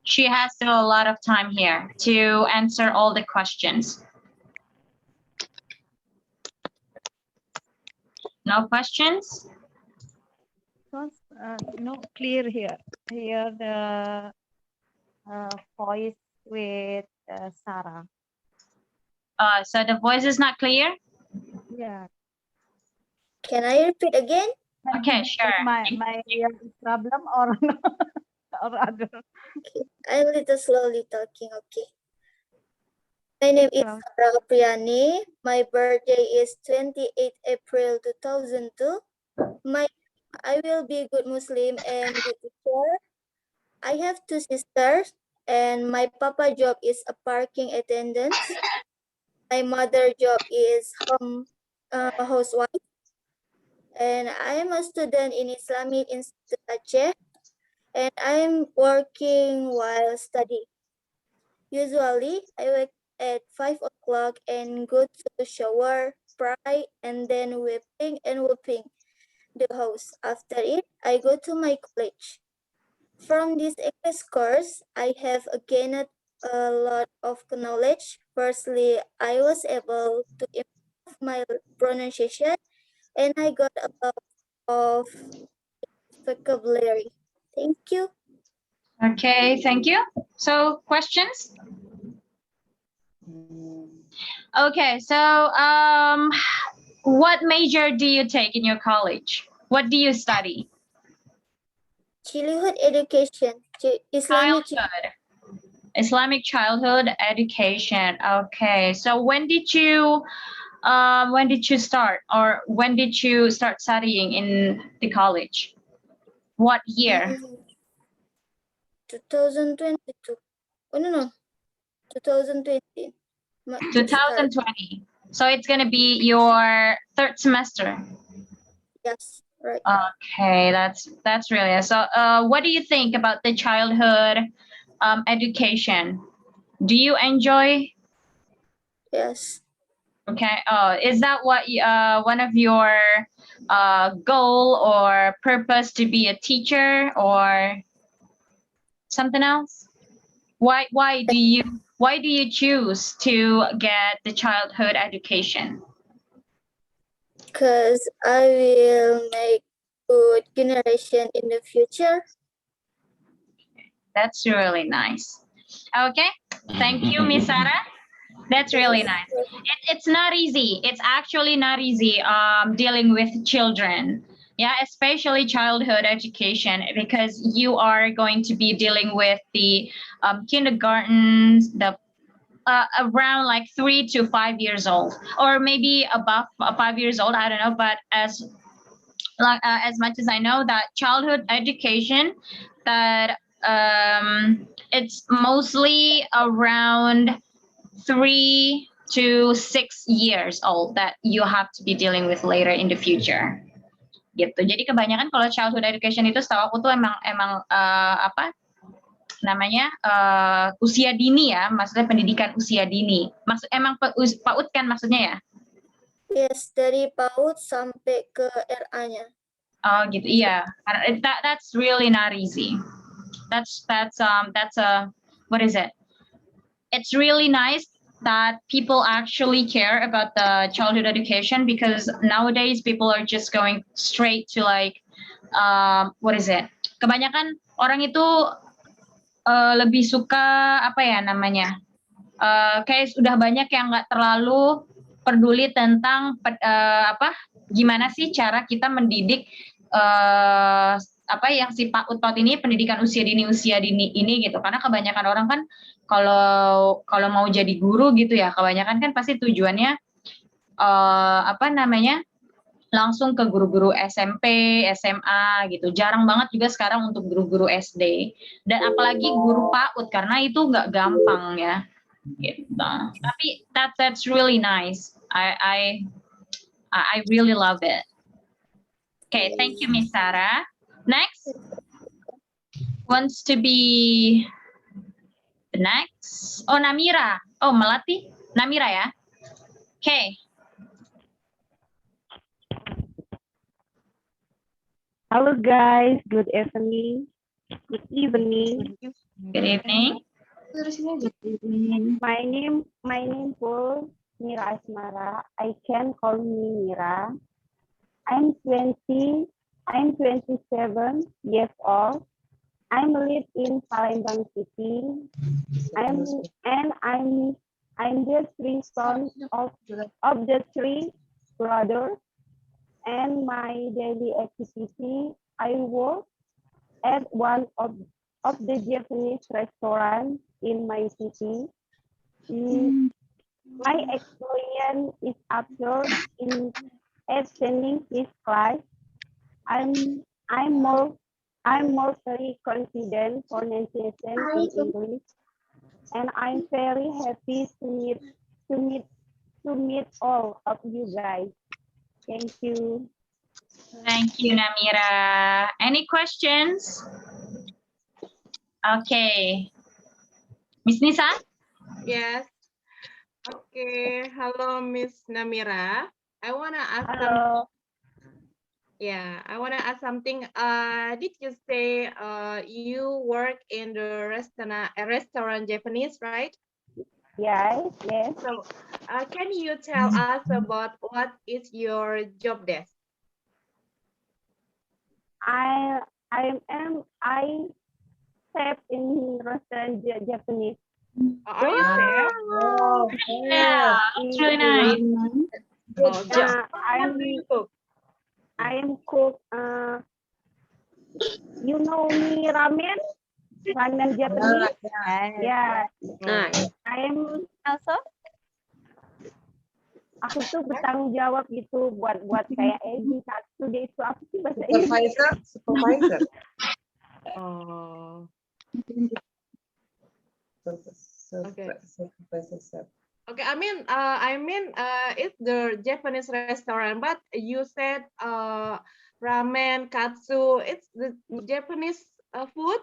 She has still a lot of time here to answer all the questions. No questions? Because no clear here. Here the voice with Sarah. So the voice is not clear? Yeah. Can I repeat again? Okay, sure. My ear problem or or other. Okay. I'm a little slowly talking, okay. My name is Sarah Priani. My birthday is 28 April 2002. I will be good Muslim and good teacher. I have 2 sisters, and my papa job is a parking attendant. My mother job is housewife, and I am a student in Islamic Institute Aceh, and I am working while studying. Usually, I wake at 5 o'clock and go to the shower, pray, and then whipping and whooping the house. After it, I go to my college. From this English course, I have gained a lot of knowledge. Firstly, I was able to improve my pronunciation, and I got a lot of vocabulary. Thank you. Okay, thank you. So questions? Okay, so what major do you take in your college? What do you study? Childhood education, Islamic childhood education. Okay, so when did you start, or when did you start studying in the college? What year? 2022. Oh no, 2020. 2020. So it's gonna be your 3rd semester. Yes, right. Okay, that's really nice. So what do you think about the childhood education? Do you enjoy? Yes. Okay. Is that what one of your goal or purpose to be a teacher or something else? Why do you choose to get the childhood education? Because I will make good generation in the future. That's really nice. Okay. Thank you, Miss Sarah. That's really nice. It's not easy. It's actually not easy dealing with children. Yeah, especially childhood education, because you are going to be dealing with the kindergartens, the around like 3 to 5 years old, or maybe above 5 years old. I don't know, but as much as I know, that childhood education, that it's mostly around 3 to 6 years old that you have to be dealing with later in the future. Gitu. Jadi kebanyakan kalau childhood education itu setahu aku tuh emang apa namanya usia dini ya, maksudnya pendidikan usia dini. Emang PAUD kan maksudnya ya? Yes, dari PAUD sampai ke RA-nya. Oh gitu, iya. That's really not easy. That's a what is it? It's really nice that people actually care about the childhood education, because nowadays people are just going straight to like what is it? Kebanyakan orang itu lebih suka apa ya namanya? Kayak sudah banyak yang nggak terlalu peduli tentang gimana sih cara kita mendidik apa yang si PAUD ini, pendidikan usia dini ini gitu. Karena kebanyakan orang kan kalau mau jadi guru gitu ya, kebanyakan kan pasti tujuannya langsung ke guru-guru SMP, SMA gitu. Jarang banget juga sekarang untuk guru-guru SD, dan apalagi guru PAUD karena itu nggak gampang ya. Gitu. Tapi that's really nice. I really love it. Okay, thank you, Miss Sarah. Next wants to be the next. Oh, Namira. Oh, Melati. Namira ya. Okay. Hello guys, good evening. Good evening. Good evening. Good evening. My name is Mira Asmara. I can call me Mira. I'm 27 years old. I live in Palembang City. I'm the 3 sons of the 3 brothers. And my daily activity, I work at one of the Japanese restaurants in my city. My experience is after in attending this class. I'm more very confident pronunciation in English, and I'm very happy to meet all of you guys. Thank you. Thank you, Namira. Any questions? Okay. Miss Nisa? Yes. Okay. Hello, Miss Namira. I wanna ask Hello. Yeah, I want to ask something. Did you say you work in the restaurant Japanese, right? Yes, yes. So, can you tell us about what is your job desk? I chef in restaurant Japanese. Are you chef? Yeah, that's really nice. Oh, Yeah, what do you cook? I am cook. You know me ramen Japanese. Yeah. I am also. Aku tuh bertanggung jawab gitu buat kayak satu deh itu apa sih bahasa Inggris? Supervisor. Oh. Okay. Supervisor. Okay, I mean, it's the Japanese restaurant, but you said ramen, katsu, it's the Japanese food?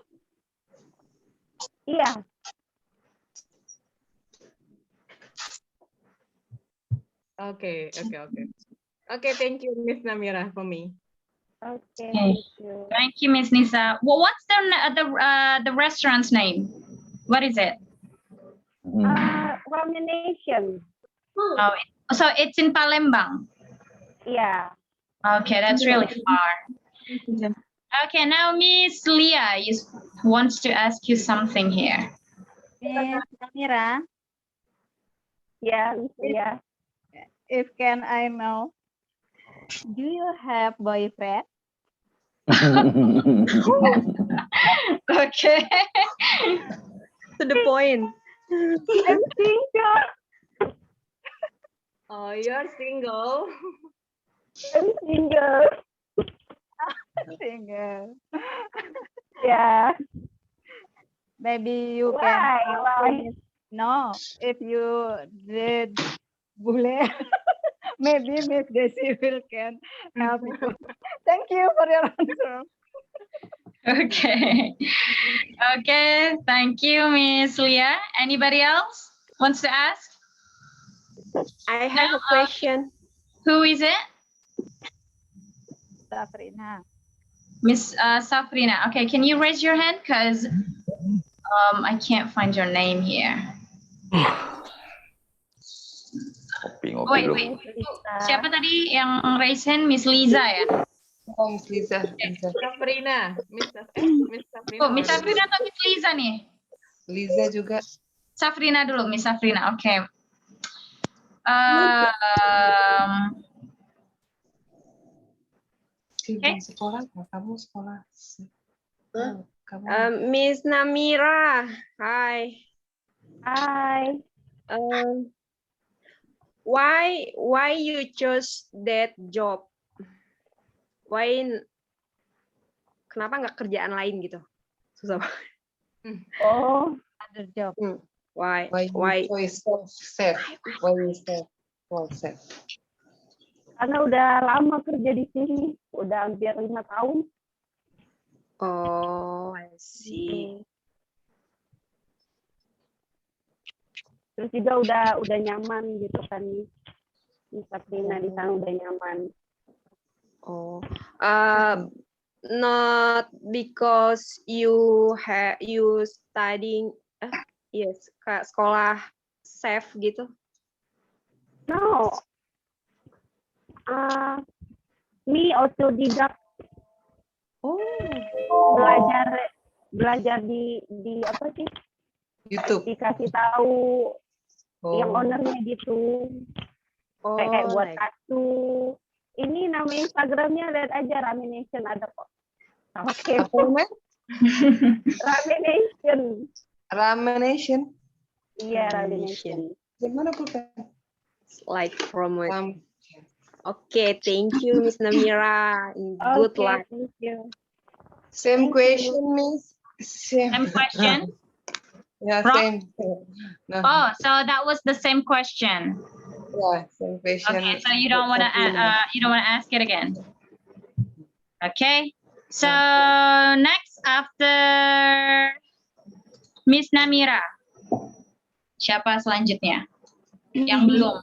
Yeah. Okay. Okay, thank you, Miss Namira, for me. Okay, Okay. thank you. Thank you, Miss Nisa. Well, what's the restaurant's name? What is it? Ramen Nation. Oh, so it's in Palembang. Yeah. Okay, that's really far. Okay, now Miss Leah wants to ask you something here. Miss Namira, Yeah, yeah. if can I know, do you have boyfriend? Okay. To the point. I'm single. Oh, you're single. I'm single. Single. Yeah. Maybe you Why? can. Why? No, if you did bule, maybe Miss Desi will can help you. Thank you for your answer. Okay. Okay, thank you, Miss Leah. Anybody else wants to ask? I have a question. Who is it? Safrina. Miss Safrina. Okay, can you raise your hand? Because I can't find your name here. Wait. Siapa tadi yang raise hand? Miss Liza ya? Oh, Miss Liza. Safrina. Miss Safrina. Oh, Miss Safrina atau Miss Liza nih? Liza juga. Safrina dulu, Miss Safrina. Oke. Sekolah, kamu sekolah. Miss Namira, hi. Hi. Why you chose that job? Kenapa nggak kerjaan lain gitu? Susah banget. Oh, other job. Why? Self-safe. Why you self-safe? Karena udah lama kerja di sini, udah hampir 5 tahun. Oh, I see. Terus juga udah nyaman gitu kan, Miss Safrina di sana udah nyaman. Oh, not because you studying, yes, kayak sekolah safe gitu. No, me autodidact. Oh, belajar di apa sih? YouTube. Dikasih tahu yang ownernya gitu. Kayak buat kartu. Ini nama Instagramnya lihat aja Ramination ada kok. Oke. Ramination. Ramination. Iya, Ramination. Gimana pulpen? Like from what? Okay, thank you, Miss Namira. Good Okay, luck. thank you. Same Thank question, you. Miss. Same question. Yeah, Rob? same. No, Oh, so that was the same question. yeah, same question. Okay, so you don't want to ask it again. Okay. So next after Miss Namira. Siapa selanjutnya? Yang belum.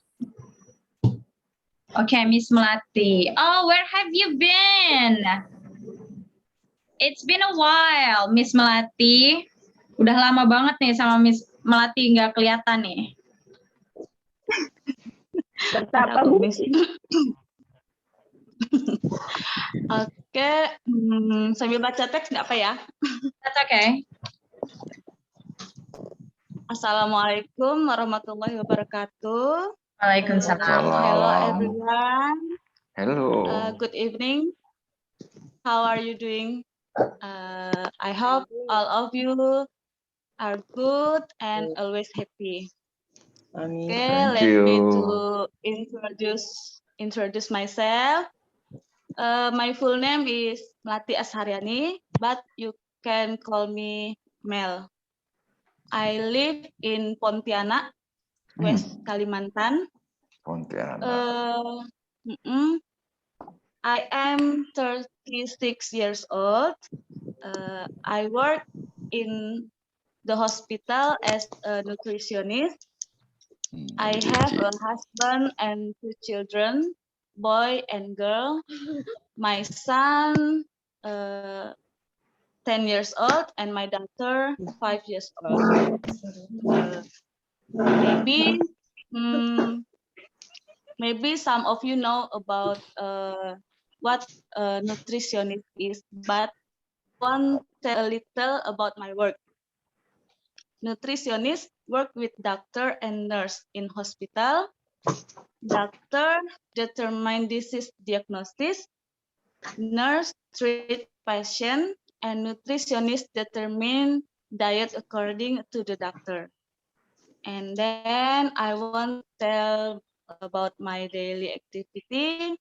Okay, Miss Melati. Oh, where have you been? It's been a while, Miss Melati. Udah lama banget nih sama Miss Melati nggak kelihatan nih. Betapa Miss. Oke, sambil baca teks nggak apa ya? That's okay. Assalamualaikum warahmatullahi wabarakatuh. Waalaikumsalam. Hello everyone. Hello. Good evening. How are you doing? I hope all of you are good and always happy. Okay, Thank let me you. to introduce myself. My full name is Melati Asharyani, but you can call me Mel. I live in Pontianak, West Kalimantan. Pontianak. I am 36 years old. I work in the hospital as a nutritionist. I have a husband and 2 children, boy and girl. My son, 10 years old, and my daughter, 5 years old. Maybe some of you know about what a nutritionist is, but I want to tell a little about my work. Nutritionist work with doctor and nurse in hospital. Doctor determine disease diagnosis. Nurse treat patient, and nutritionist determine diet according to the doctor. And then I want to tell about my daily activity.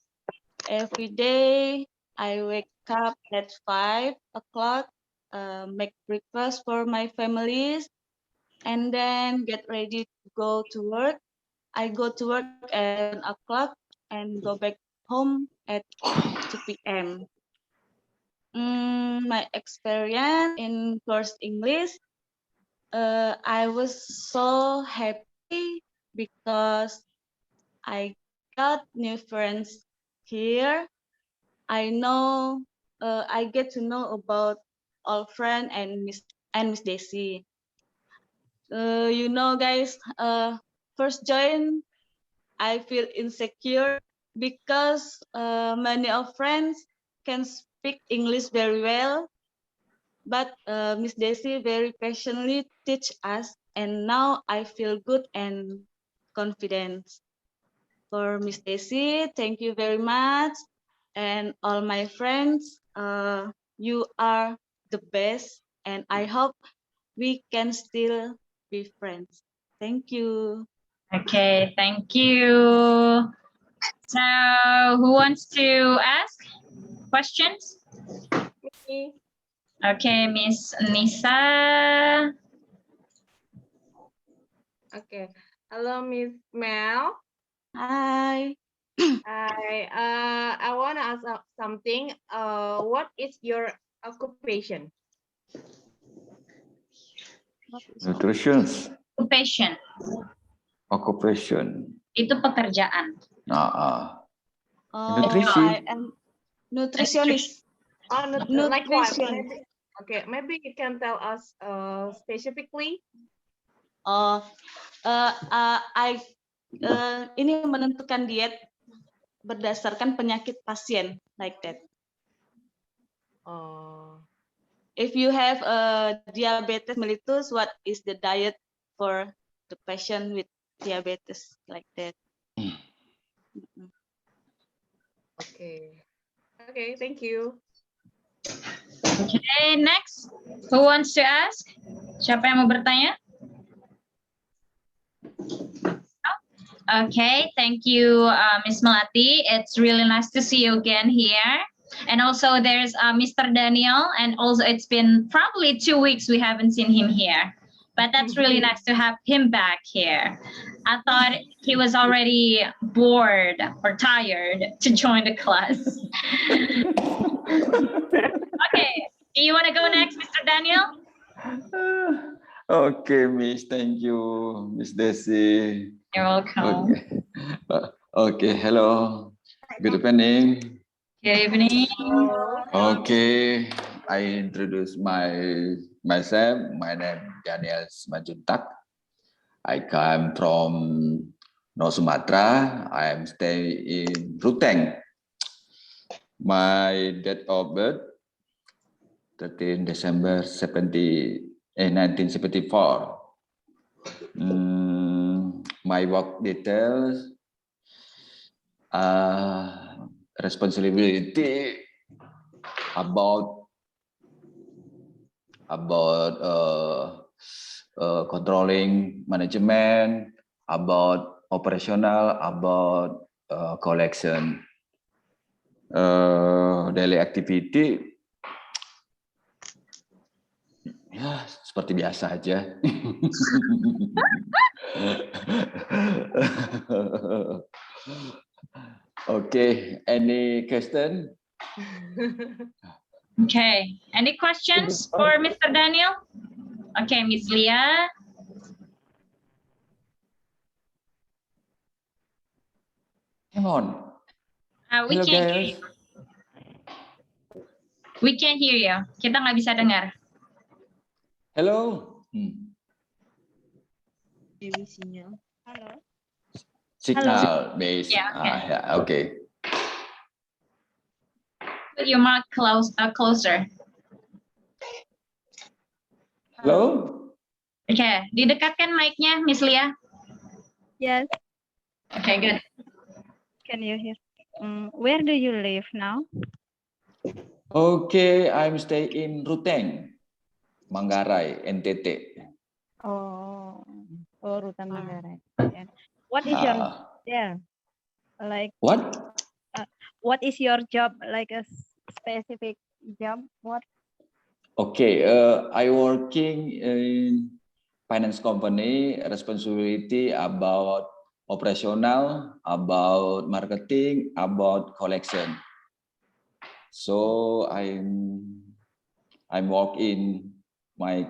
Every day I wake up at 5 o'clock, make breakfast for my families, and then get ready to go to work. I go to work at 7 o'clock and go back home at 2 p.m. My experience in course English, I was so happy because I got new friends here. I get to know about all friend and Miss Desi. You know, guys, first join, I feel insecure because many of friends can speak English very well, but Miss Desi very passionately teach us, and now I feel good and confident. For Miss Desi, thank you very much, and all my friends, you are the best, and I hope we can still be friends. Thank you. Okay, thank you. So, who wants to ask questions? Me. Okay, Miss Nisa. Okay. Hello, Miss Mel. Hi. I want to ask something. What is your occupation? Nutrition. Occupation. Occupation. Itu pekerjaan. Nutrition. I am nutritionist. Like what? Maybe, okay, maybe you can tell us specifically. Ini menentukan diet berdasarkan penyakit pasien, like that. If you have diabetes mellitus, what is the diet for the patient with diabetes, like that? Okay. Okay, thank you. Okay, next. Who wants to ask? Siapa yang mau bertanya? Okay, thank you, Miss Melati. It's really nice to see you again here. And also there's Mr. Daniel, and also it's been probably 2 weeks we haven't seen him here. But that's really nice to have him back here. I thought he was already bored or tired to join the class. Okay, you want to go next, Mr. Daniel? Okay, Miss. Thank you, Miss Desi. You're welcome. Okay. Okay. Hello. Good evening. Good evening. Okay. I introduce myself. My name is Daniel Majuntak. I come from North Sumatra. I am staying in Ruteng. My date of birth 13 December 1974. My work details, responsibility about controlling management, about operational, about collection, daily activity. Ya, seperti biasa aja. Okay, any question? Okay, any questions for Mr. Daniel? Okay, Miss Leah. Come on. We Hello, can't hear guys. you. We can't hear you. Kita nggak bisa dengar. Hello. Sinyal. Halo. Signal based. Yeah, okay. Yeah, okay. Put your mic closer. Hello. Okay, didekatkan mic-nya, Miss Leah. Yes. Okay, good. Can you hear? Where do you live now? Okay, I'm staying in Ruteng, Manggarai, NTT. Oh, Rutan Manggarai. Yeah. What is your there? Like What? What is your job? Like a specific job? What? Okay, I working in finance company, responsibility about operational, about marketing, about collection. So I'm work in my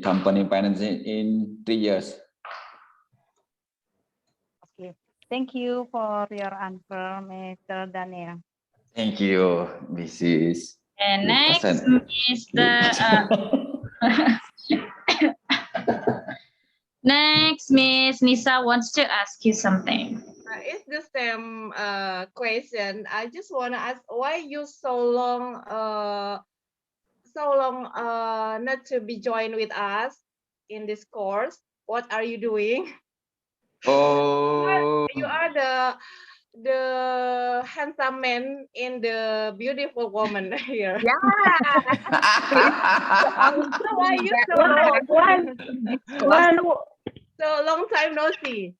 company finance in 3 years. Okay. Thank you for your answer, Mr. Daniel. Thank you, Mrs. And next, next, Miss Nisa wants to ask you something. It's the same question. I just want to ask why you so long not to be joined with us in this course. What are you doing? Oh, You are the handsome man in the beautiful woman here. Yeah. So why you so so long time no see?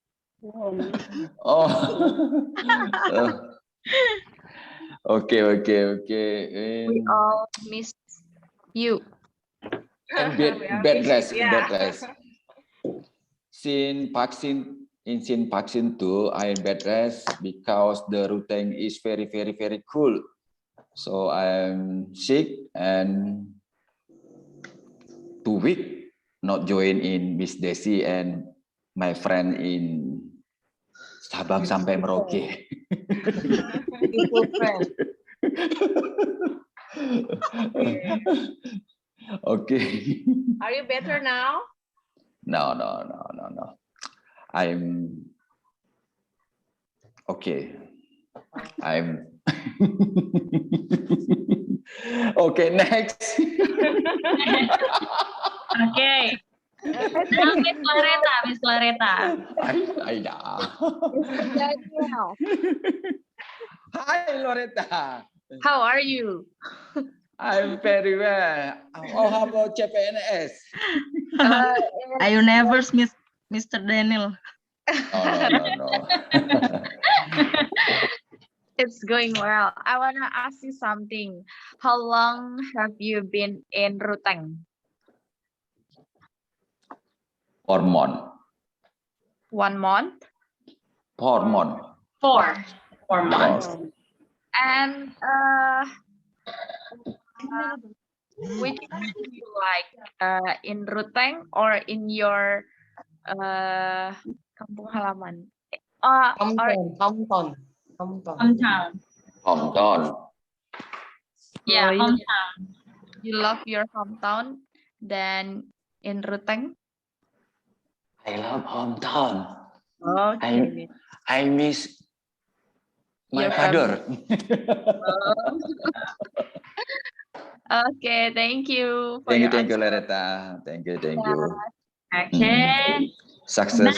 oh. Okay. We all miss you. And We are bed rest. Since vaccine 2, I bed rest because the routine is very cool. So I'm sick and 2 weeks not join in Miss Desi and my friend in Sabang sampai Merauke. Okay. Are you better now? No. I'm okay. I'm okay. Next. Okay. Now Miss Lareta. Aida. Daniel, Hi, Loretta. how are you? I'm very well. Oh, how about CPNS? I never miss Mr. Daniel. No. It's going well. I want to ask you something. How long have you been in Ruteng? 4 months. 1 month? 4 months. 4 months. And which one do you like? In Ruteng or in your kampung halaman? Or Hometown. Hometown. Yeah, Oh, hometown. you love your hometown than in Ruteng? I love hometown. Okay. I miss my Your father. Okay, thank you for Thank your you, answer. Laretta. Thank you. Okay. Success.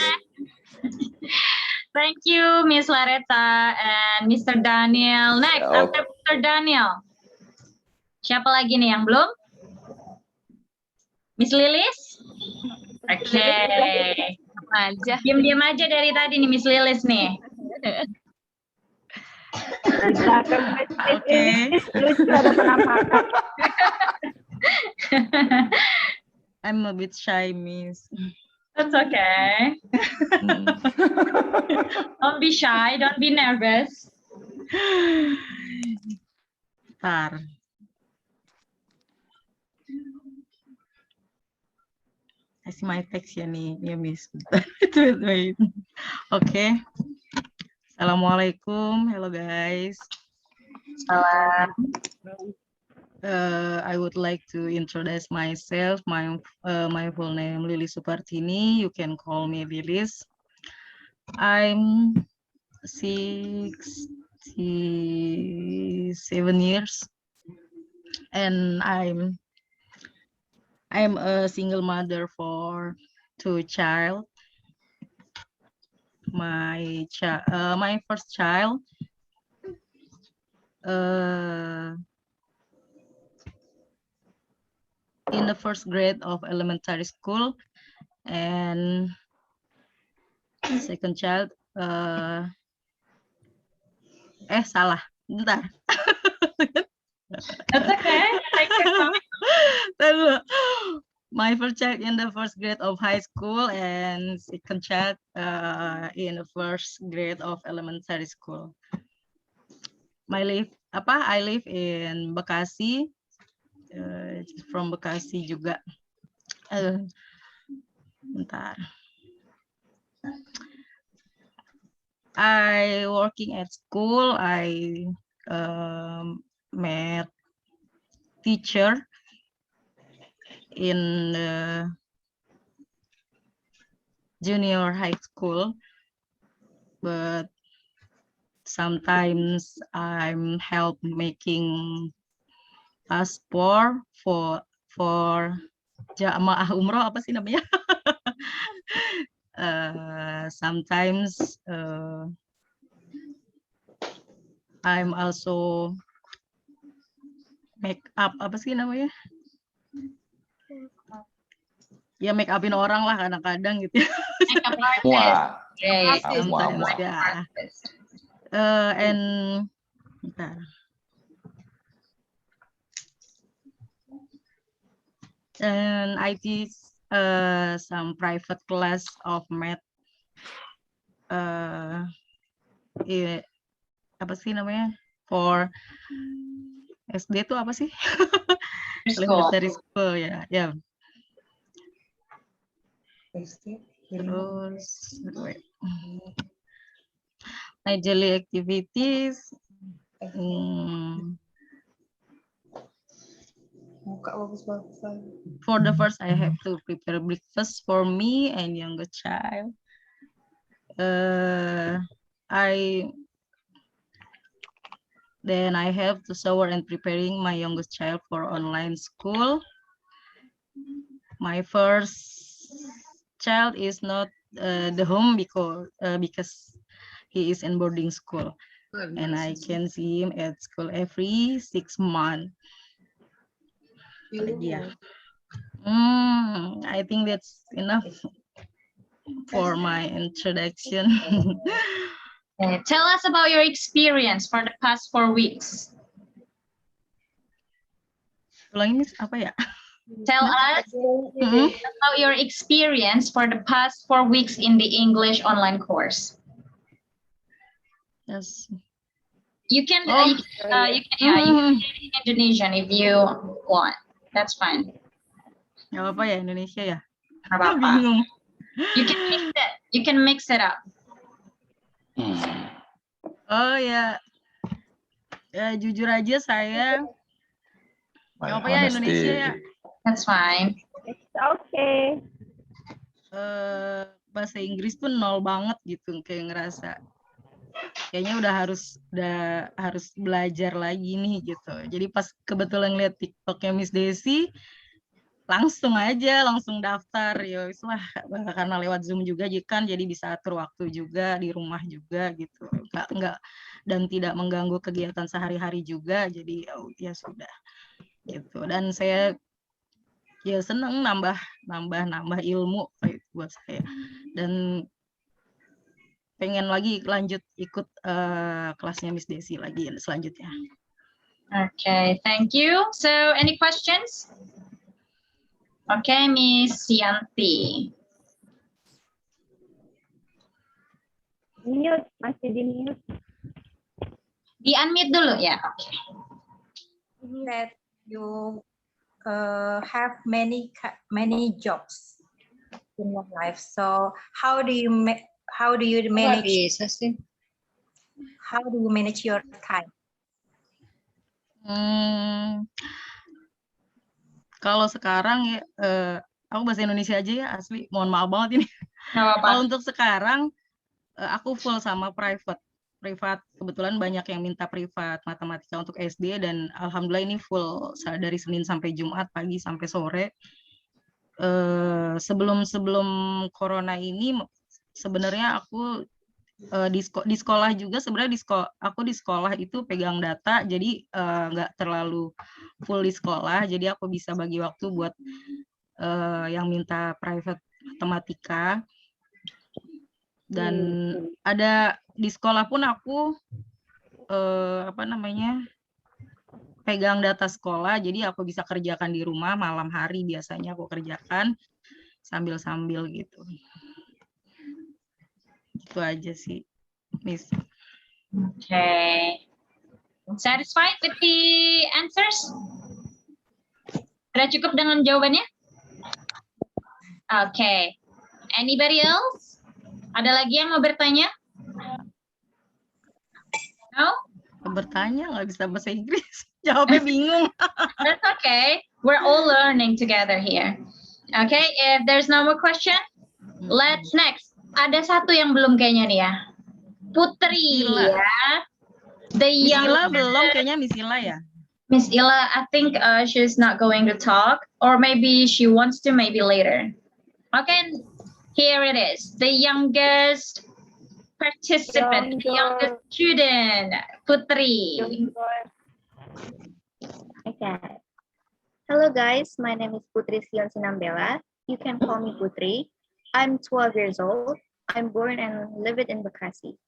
Thank you, Miss Laretta and Mr. Daniel. Next, Okay. after Mr. Daniel. Siapa lagi nih yang belum? Miss Lilis? Oke. Aja. Diam-diam aja dari tadi nih Miss Lilis nih. Oke. Lucu ada penampakan. I'm a bit shy, Miss. That's okay. Don't be shy, don't be nervous. Bentar. Kasih my text ya nih, ya Miss. Wait. Oke. Assalamualaikum, hello guys. Salam. I would like to introduce myself. My full name Lilis Supartini. You can call me Lilis. I'm 67 years, and I'm a single mother for 2 child. My first child in the first grade of elementary school, and second child salah, bentar. That's okay. Take your time. My first child in the first grade of high school, and second child in the first grade of elementary school. I live in Bekasi, from Bekasi juga. Bentar. I working at school. I met teacher in the junior high school, but sometimes I'm help making passport for jamaah umroh, apa sih namanya? Sometimes I'm also make up, apa sih namanya? Ya make upin orang lah kadang-kadang gitu. Wah. Sometimes, yeah. And bentar. And I teach some private class of math. Apa sih namanya? For SD itu apa sih? Elementary school ya. Yeah. Terus my daily activities. For the first, I have to prepare breakfast for me and younger child. Then I have to shower and preparing my youngest child for online school. My first child is not the home because he is in boarding school, and I can see him at school every 6 months. Yeah. I think that's enough. for my introduction. Okay, tell us about your experience for the past 4 weeks. Ulangi Miss, apa ya? Tell us about your experience for the past 4 weeks in the English online course. Yes. You can, Oh. you can speak Indonesian if you want. That's fine. Gak apa-apa ya Indonesia ya? Gak apa-apa. Bingung. You can mix it. You can mix it up. Oh ya. Ya jujur aja saya. Gak apa ya Indonesia ya? That's fine. It's okay. Bahasa Inggris tuh nol banget gitu, kayak ngerasa kayaknya udah harus belajar lagi nih gitu. Jadi pas kebetulan lihat TikToknya Miss Desi, langsung daftar ya wis lah, karena lewat Zoom juga jadi bisa atur waktu juga di rumah juga gitu. Enggak dan tidak mengganggu kegiatan sehari-hari juga, jadi ya sudah gitu. Dan saya ya seneng nambah ilmu buat saya, dan pengen lagi lanjut ikut kelasnya Miss Desi lagi selanjutnya. Okay, thank you. So, any questions? Okay, Miss Yanti. Mute, masih di mute. Di unmute dulu ya. Okay. That you have many jobs in your life. So how do you manage? How do you manage your time? Kalau sekarang ya, aku bahasa Indonesia aja ya, asli. Mohon maaf banget ini. Kalau untuk sekarang, aku full sama privat. Kebetulan banyak yang minta privat matematika untuk SD, dan alhamdulillah ini full dari Senin sampai Jumat, pagi sampai sore. Sebelum corona ini sebenarnya aku di sekolah juga, sebenarnya aku di sekolah itu pegang data, jadi nggak terlalu full di sekolah, jadi aku bisa bagi waktu buat yang minta private matematika. Dan ada di sekolah pun aku pegang data sekolah, jadi aku bisa kerjakan di rumah malam hari, biasanya aku kerjakan sambil gitu. Itu aja sih, Miss. Okay. Satisfied with the answers? Sudah cukup dengan jawabannya? Okay. Anybody else? Ada lagi yang mau bertanya? No? Bertanya nggak bisa bahasa Inggris, jawabnya bingung. That's okay. We're all learning together here. Okay, if there's no more question, let's next. Ada satu yang belum kayaknya nih ya. Putri ya. Miss Ila belum kayaknya, Miss Ila ya. Miss Ila, I think she's not going to talk, or maybe she wants to, maybe later. Okay, here it is. The youngest participant, the youngest student, Putri. Okay. Hello guys, my name is Putri Sion Sinambela. You can call me Putri. I'm 12 years old. I'm born and live in Bekasi.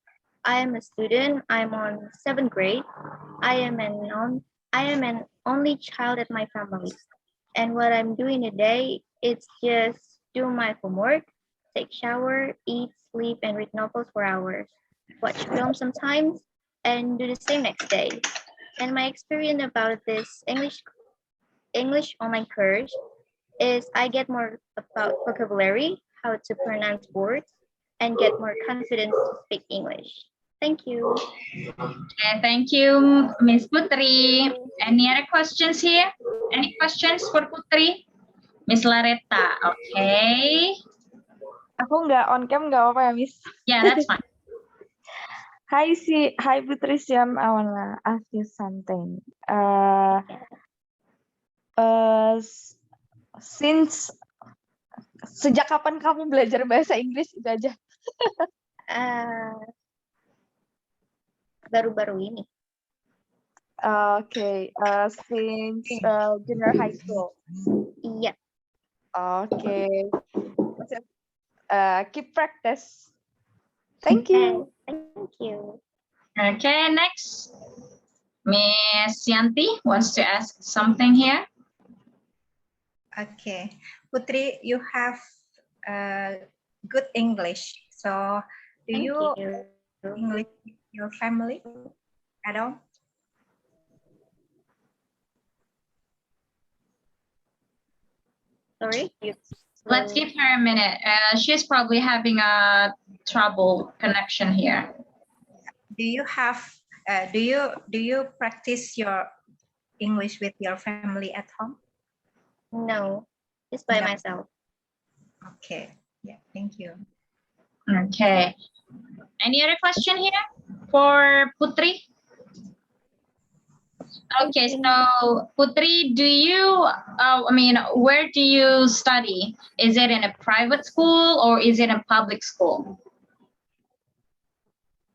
I am a student. I'm on 7th grade. I am an only child at my family. And what I'm doing today is just do my homework, take shower, eat, sleep, and read novels for hours, watch films sometimes, and do the same next day. And my experience about this English online course is I get more about vocabulary, how to pronounce words, and get more confidence to speak English. Thank you. Okay, thank you, Miss Putri. Any other questions here? Any questions for Putri? Miss Laretta, okay. Aku nggak on cam, nggak apa-apa ya, Miss? Yeah, that's fine. Hi Putri Sian, I wanna ask you something. Sejak kapan kamu belajar bahasa Inggris itu aja? Baru-baru ini. Okay, since junior high school. Iya. Okay. keep practice. Thank you. Thank you. Okay, next. Miss Yanti wants to ask something here. Okay, Putri, you have good English. So, do Thank you you. English with your family at all? Sorry? Let's give her a minute. She's probably having a trouble connection here. Do you have do you practice your English with your family at home? No, just by No. myself. Okay. Yeah. Thank you. Okay. Any other question here for Putri? Okay, so Putri, do you, where do you study? Is it in a private school or is it a public school?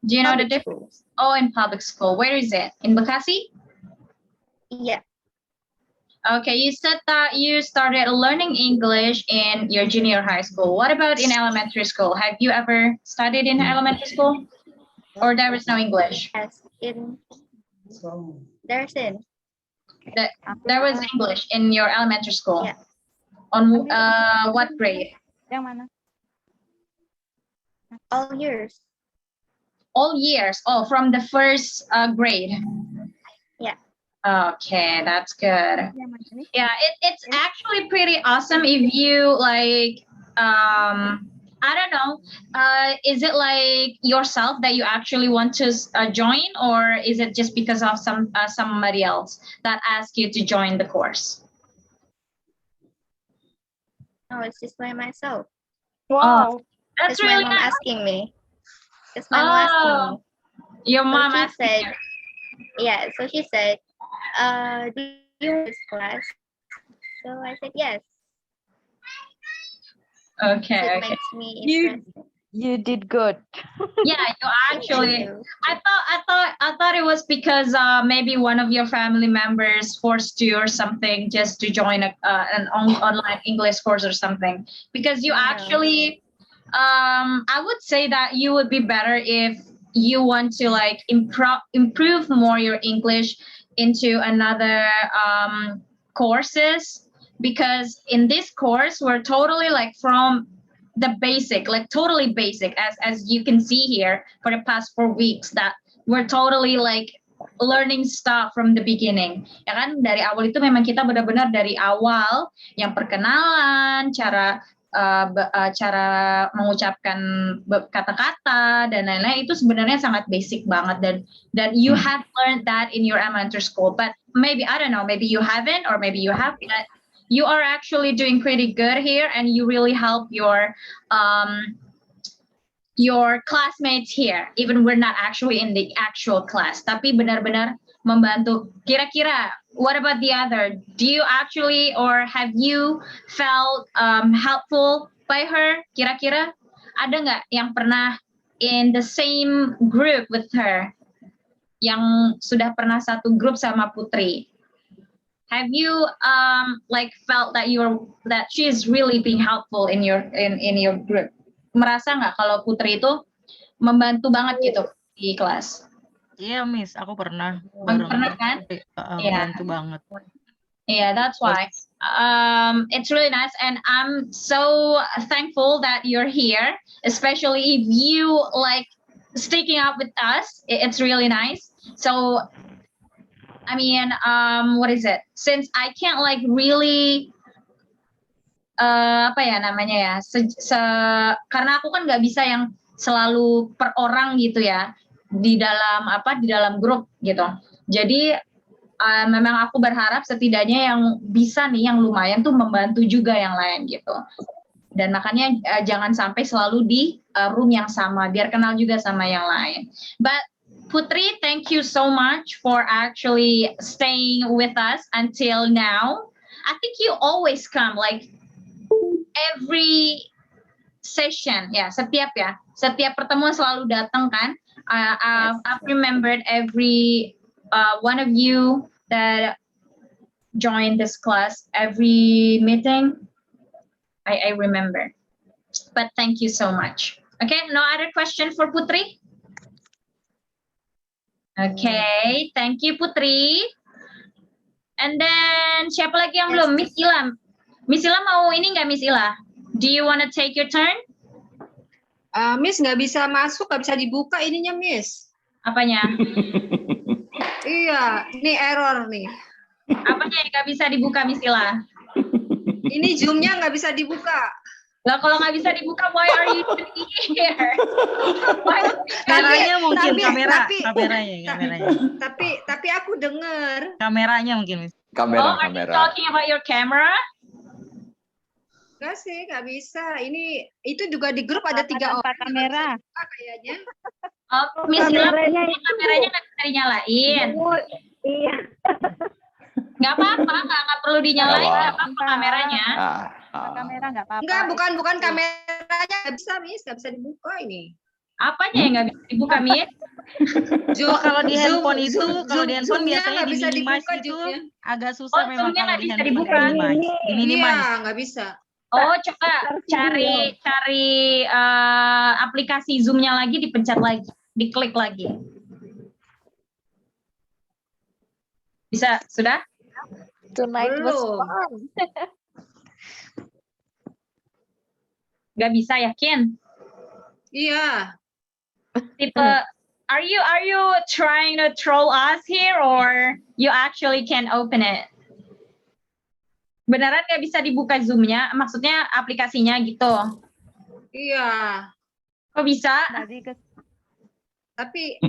Do you know the difference? Oh, in public school. Where is it? In Bekasi? Yeah. Okay, you said that you started learning English in your junior high school. What about in elementary school? Have you ever studied in elementary school? Or there is no English? Yes, there's in. There was English in your elementary school? Yeah. On what grade? Yang mana? All years. All years. Oh, from the first grade. Yeah. Okay, that's good. Yang mana nih? Yeah, it's actually pretty awesome if you like, I don't know, is it like yourself that you actually want to join, or is it just because of somebody else that asked you to join the course? No, it's just by myself. Wow, that's Just really my mom nice. asking me. Just my mom asking me. Your mom she asked said, you. yeah, so she said, do you want this class? So I said yes. Okay, So it okay. makes me interested. You did good. Yeah, you actually. you. I thought it was because maybe one of your family members forced you or something just to join an online English course or something. Because you No. actually, I would say that you would be better if you want to like improve more your English into another courses. Because in this course, we're totally like from the basic, like totally basic, as you can see here for the past 4 weeks, that we're totally like learning stuff from the beginning. Ya kan, dari awal itu memang kita benar-benar dari awal yang perkenalan, cara mengucapkan kata-kata dan lain-lain, itu sebenarnya sangat basic banget, dan you have learned that in your elementary school, but maybe I don't know, maybe you haven't or maybe you have, but you are actually doing pretty good here, and you really help your classmates here, even we're not actually in the actual class, tapi benar-benar membantu. Kira-kira, what about the other? Do you actually, or have you felt helpful by her? Kira-kira, ada nggak yang pernah in the same group with her, yang sudah pernah satu grup sama Putri? Have you like felt that that she is really being helpful in your group? Merasa nggak kalau Putri itu membantu banget gitu di kelas? Iya, Miss, aku pernah. Pernah kan? Membantu banget. Yeah, that's why. It's really nice, and I'm so thankful that you're here, especially if you like sticking up with us. It's really nice. So, I mean, what is it? Since I can't like really, apa ya namanya ya? Karena aku kan nggak bisa yang selalu per orang gitu ya di dalam grup gitu. Jadi memang aku berharap setidaknya yang bisa nih, yang lumayan tuh membantu juga yang lain gitu. Dan makanya jangan sampai selalu di room yang sama, biar kenal juga sama yang lain. But Putri, thank you so much for actually staying with us until now. I think you always come like every session, ya, setiap pertemuan selalu datang kan. I've remembered every one of you that joined this class, every meeting. I remember. But thank you so much. Okay, no other question for Putri? Okay, thank you Putri. And then siapa lagi yang belum? Miss Ila. Miss Ila mau ini nggak Miss Ila? Do you want to take your turn? Miss nggak bisa masuk, nggak bisa dibuka ininya Miss. Apanya? Iya, ini error nih. Apanya yang nggak bisa dibuka Miss Ila? Ini Zoom-nya nggak bisa dibuka. Lah kalau nggak bisa dibuka, why are you here? Kameranya mungkin, tapi- kameranya. Tapi aku dengar. Kameranya mungkin. Miss. Oh, are you talking about your camera? Enggak sih, nggak bisa. Ini itu juga di grup ada 3 orang. Kamera. Kayaknya. Oh, Miss Ila, Kameranya kameranya nggak bisa dinyalain. Iya. Nggak apa-apa, nggak perlu dinyalain, nggak apa-apa kameranya. Kamera nggak apa-apa. Enggak, bukan kameranya nggak bisa, Miss, nggak bisa dibuka ini. Apanya yang nggak bisa dibuka, Miss? Oh, kalau di handphone itu, kalau di handphone Zoom-nya biasanya nggak di bisa minimize dibuka, itu Zoom-nya. agak susah Oh, memang Zoom-nya kalau nggak di bisa handphone dibuka. di minimize. Iya, nggak bisa. Oh, coba cari aplikasi Zoom-nya lagi, dipencet lagi, diklik lagi. Bisa, sudah? Tonight was Belum. fun. Nggak bisa, yakin? Iya. Tipe, are you trying to troll us here or you actually can open it? Beneran nggak bisa dibuka Zoom-nya? Maksudnya aplikasinya gitu? Iya. Kok bisa? Tapi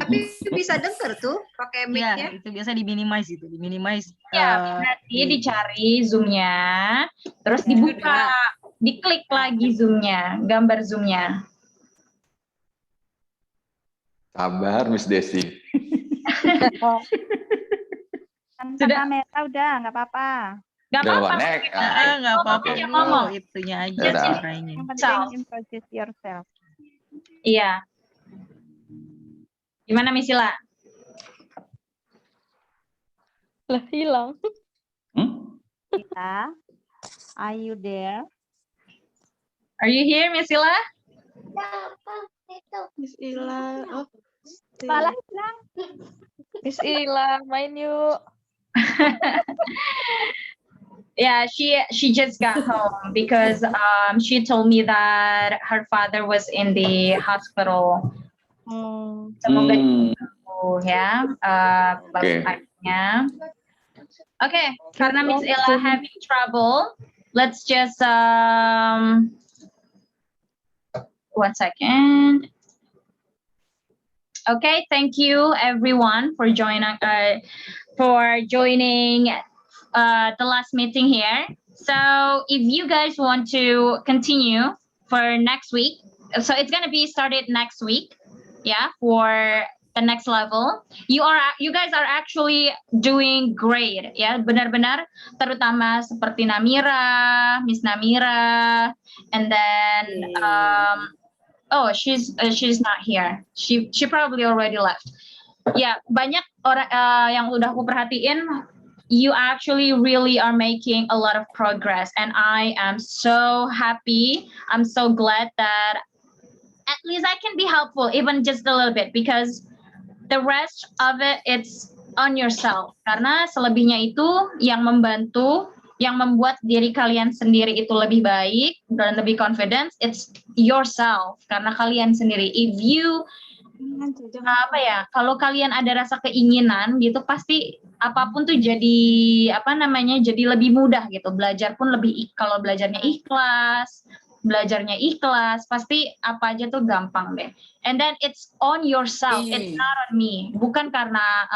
bisa denger tuh pakai Iya, mic-nya. itu biasa di minimize itu, di minimize. Ya, berarti dicari Zoom-nya, terus dibuka, diklik lagi Zoom-nya, gambar Zoom-nya. Sabar, Miss Desi. Sudah. Kamera udah, nggak apa-apa. Nggak Udah, apa-apa. Nek. Nggak apa-apa Oke. dulu, itunya aja Udah. caranya. Yang penting introduce yourself. Iya. Gimana Misila? Lah hilang. Kita, are you there? Are you here, Misila? Miss Ila. Oh. Malah hilang. Miss Ila, main yuk. Yeah, she just got home because she told me that her father was in the hospital. Semoga sembuh ya, bagus akhirnya. Okay, karena Miss Ella having trouble, let's just one second. Okay, thank you everyone for joining the last meeting here. So if you guys want to continue for next week, so it's gonna be started next week, yeah, for the next level. You guys are actually doing great, ya, benar-benar, terutama seperti Namira, Miss Namira, and then oh she's not here. She probably already left. Ya, banyak orang yang udah aku perhatiin. You actually really are making a lot of progress, and I am so happy. I'm so glad that at least I can be helpful, even just a little bit, because the rest of it, it's on yourself. Karena selebihnya itu yang membantu, yang membuat diri kalian sendiri itu lebih baik dan lebih confident, it's yourself. Karena kalian sendiri, if you kalau kalian ada rasa keinginan gitu, pasti apapun tuh jadi jadi lebih mudah gitu. Belajar pun lebih, kalau belajarnya ikhlas, pasti apa aja tuh gampang deh. And then it's on yourself, it's not on me. Bukan karena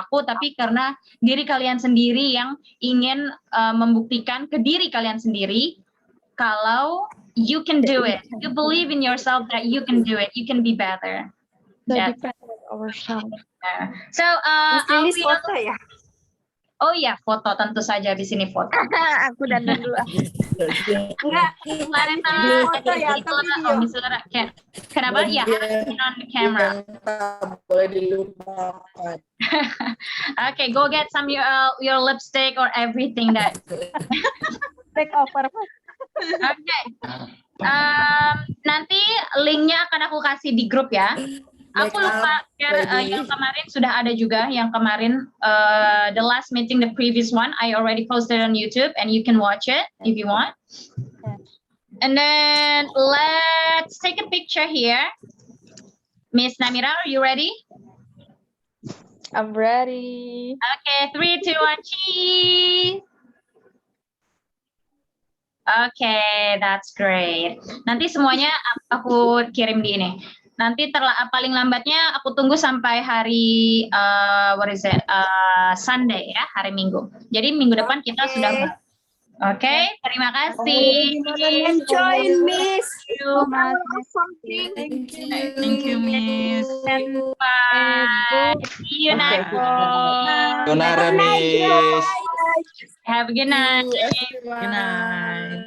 aku, tapi karena diri kalian sendiri yang ingin membuktikan ke diri kalian sendiri kalau you can do it. You believe in yourself that you can do it. You can be better. The depend on ourselves. So, foto ya? Oh iya, foto tentu saja di sini foto. Aku dandan dulu. Enggak, foto ya, kenapa? Ya, on the camera. Boleh dilupakan. Okay, go get some your lipstick or everything that. Take over. Okay. Nanti linknya akan aku kasih di grup ya. Aku lupa yang kemarin sudah ada juga yang kemarin the last meeting, the previous one I already posted on YouTube and you can watch it if you want. And then let's take a picture here. Miss Namira, are you ready? I'm ready. Okay, 3, 2, 1, cheese. Okay, that's great. Nanti semuanya aku kirim di ini. Nanti paling lambatnya aku tunggu sampai hari what is it? Sunday ya, hari Minggu. Jadi minggu depan kita sudah. Oke, terima kasih. Enjoy, Miss. Thank you, Miss. Bye. See you next week. Sayonara, Miss. Have a good night. Good night.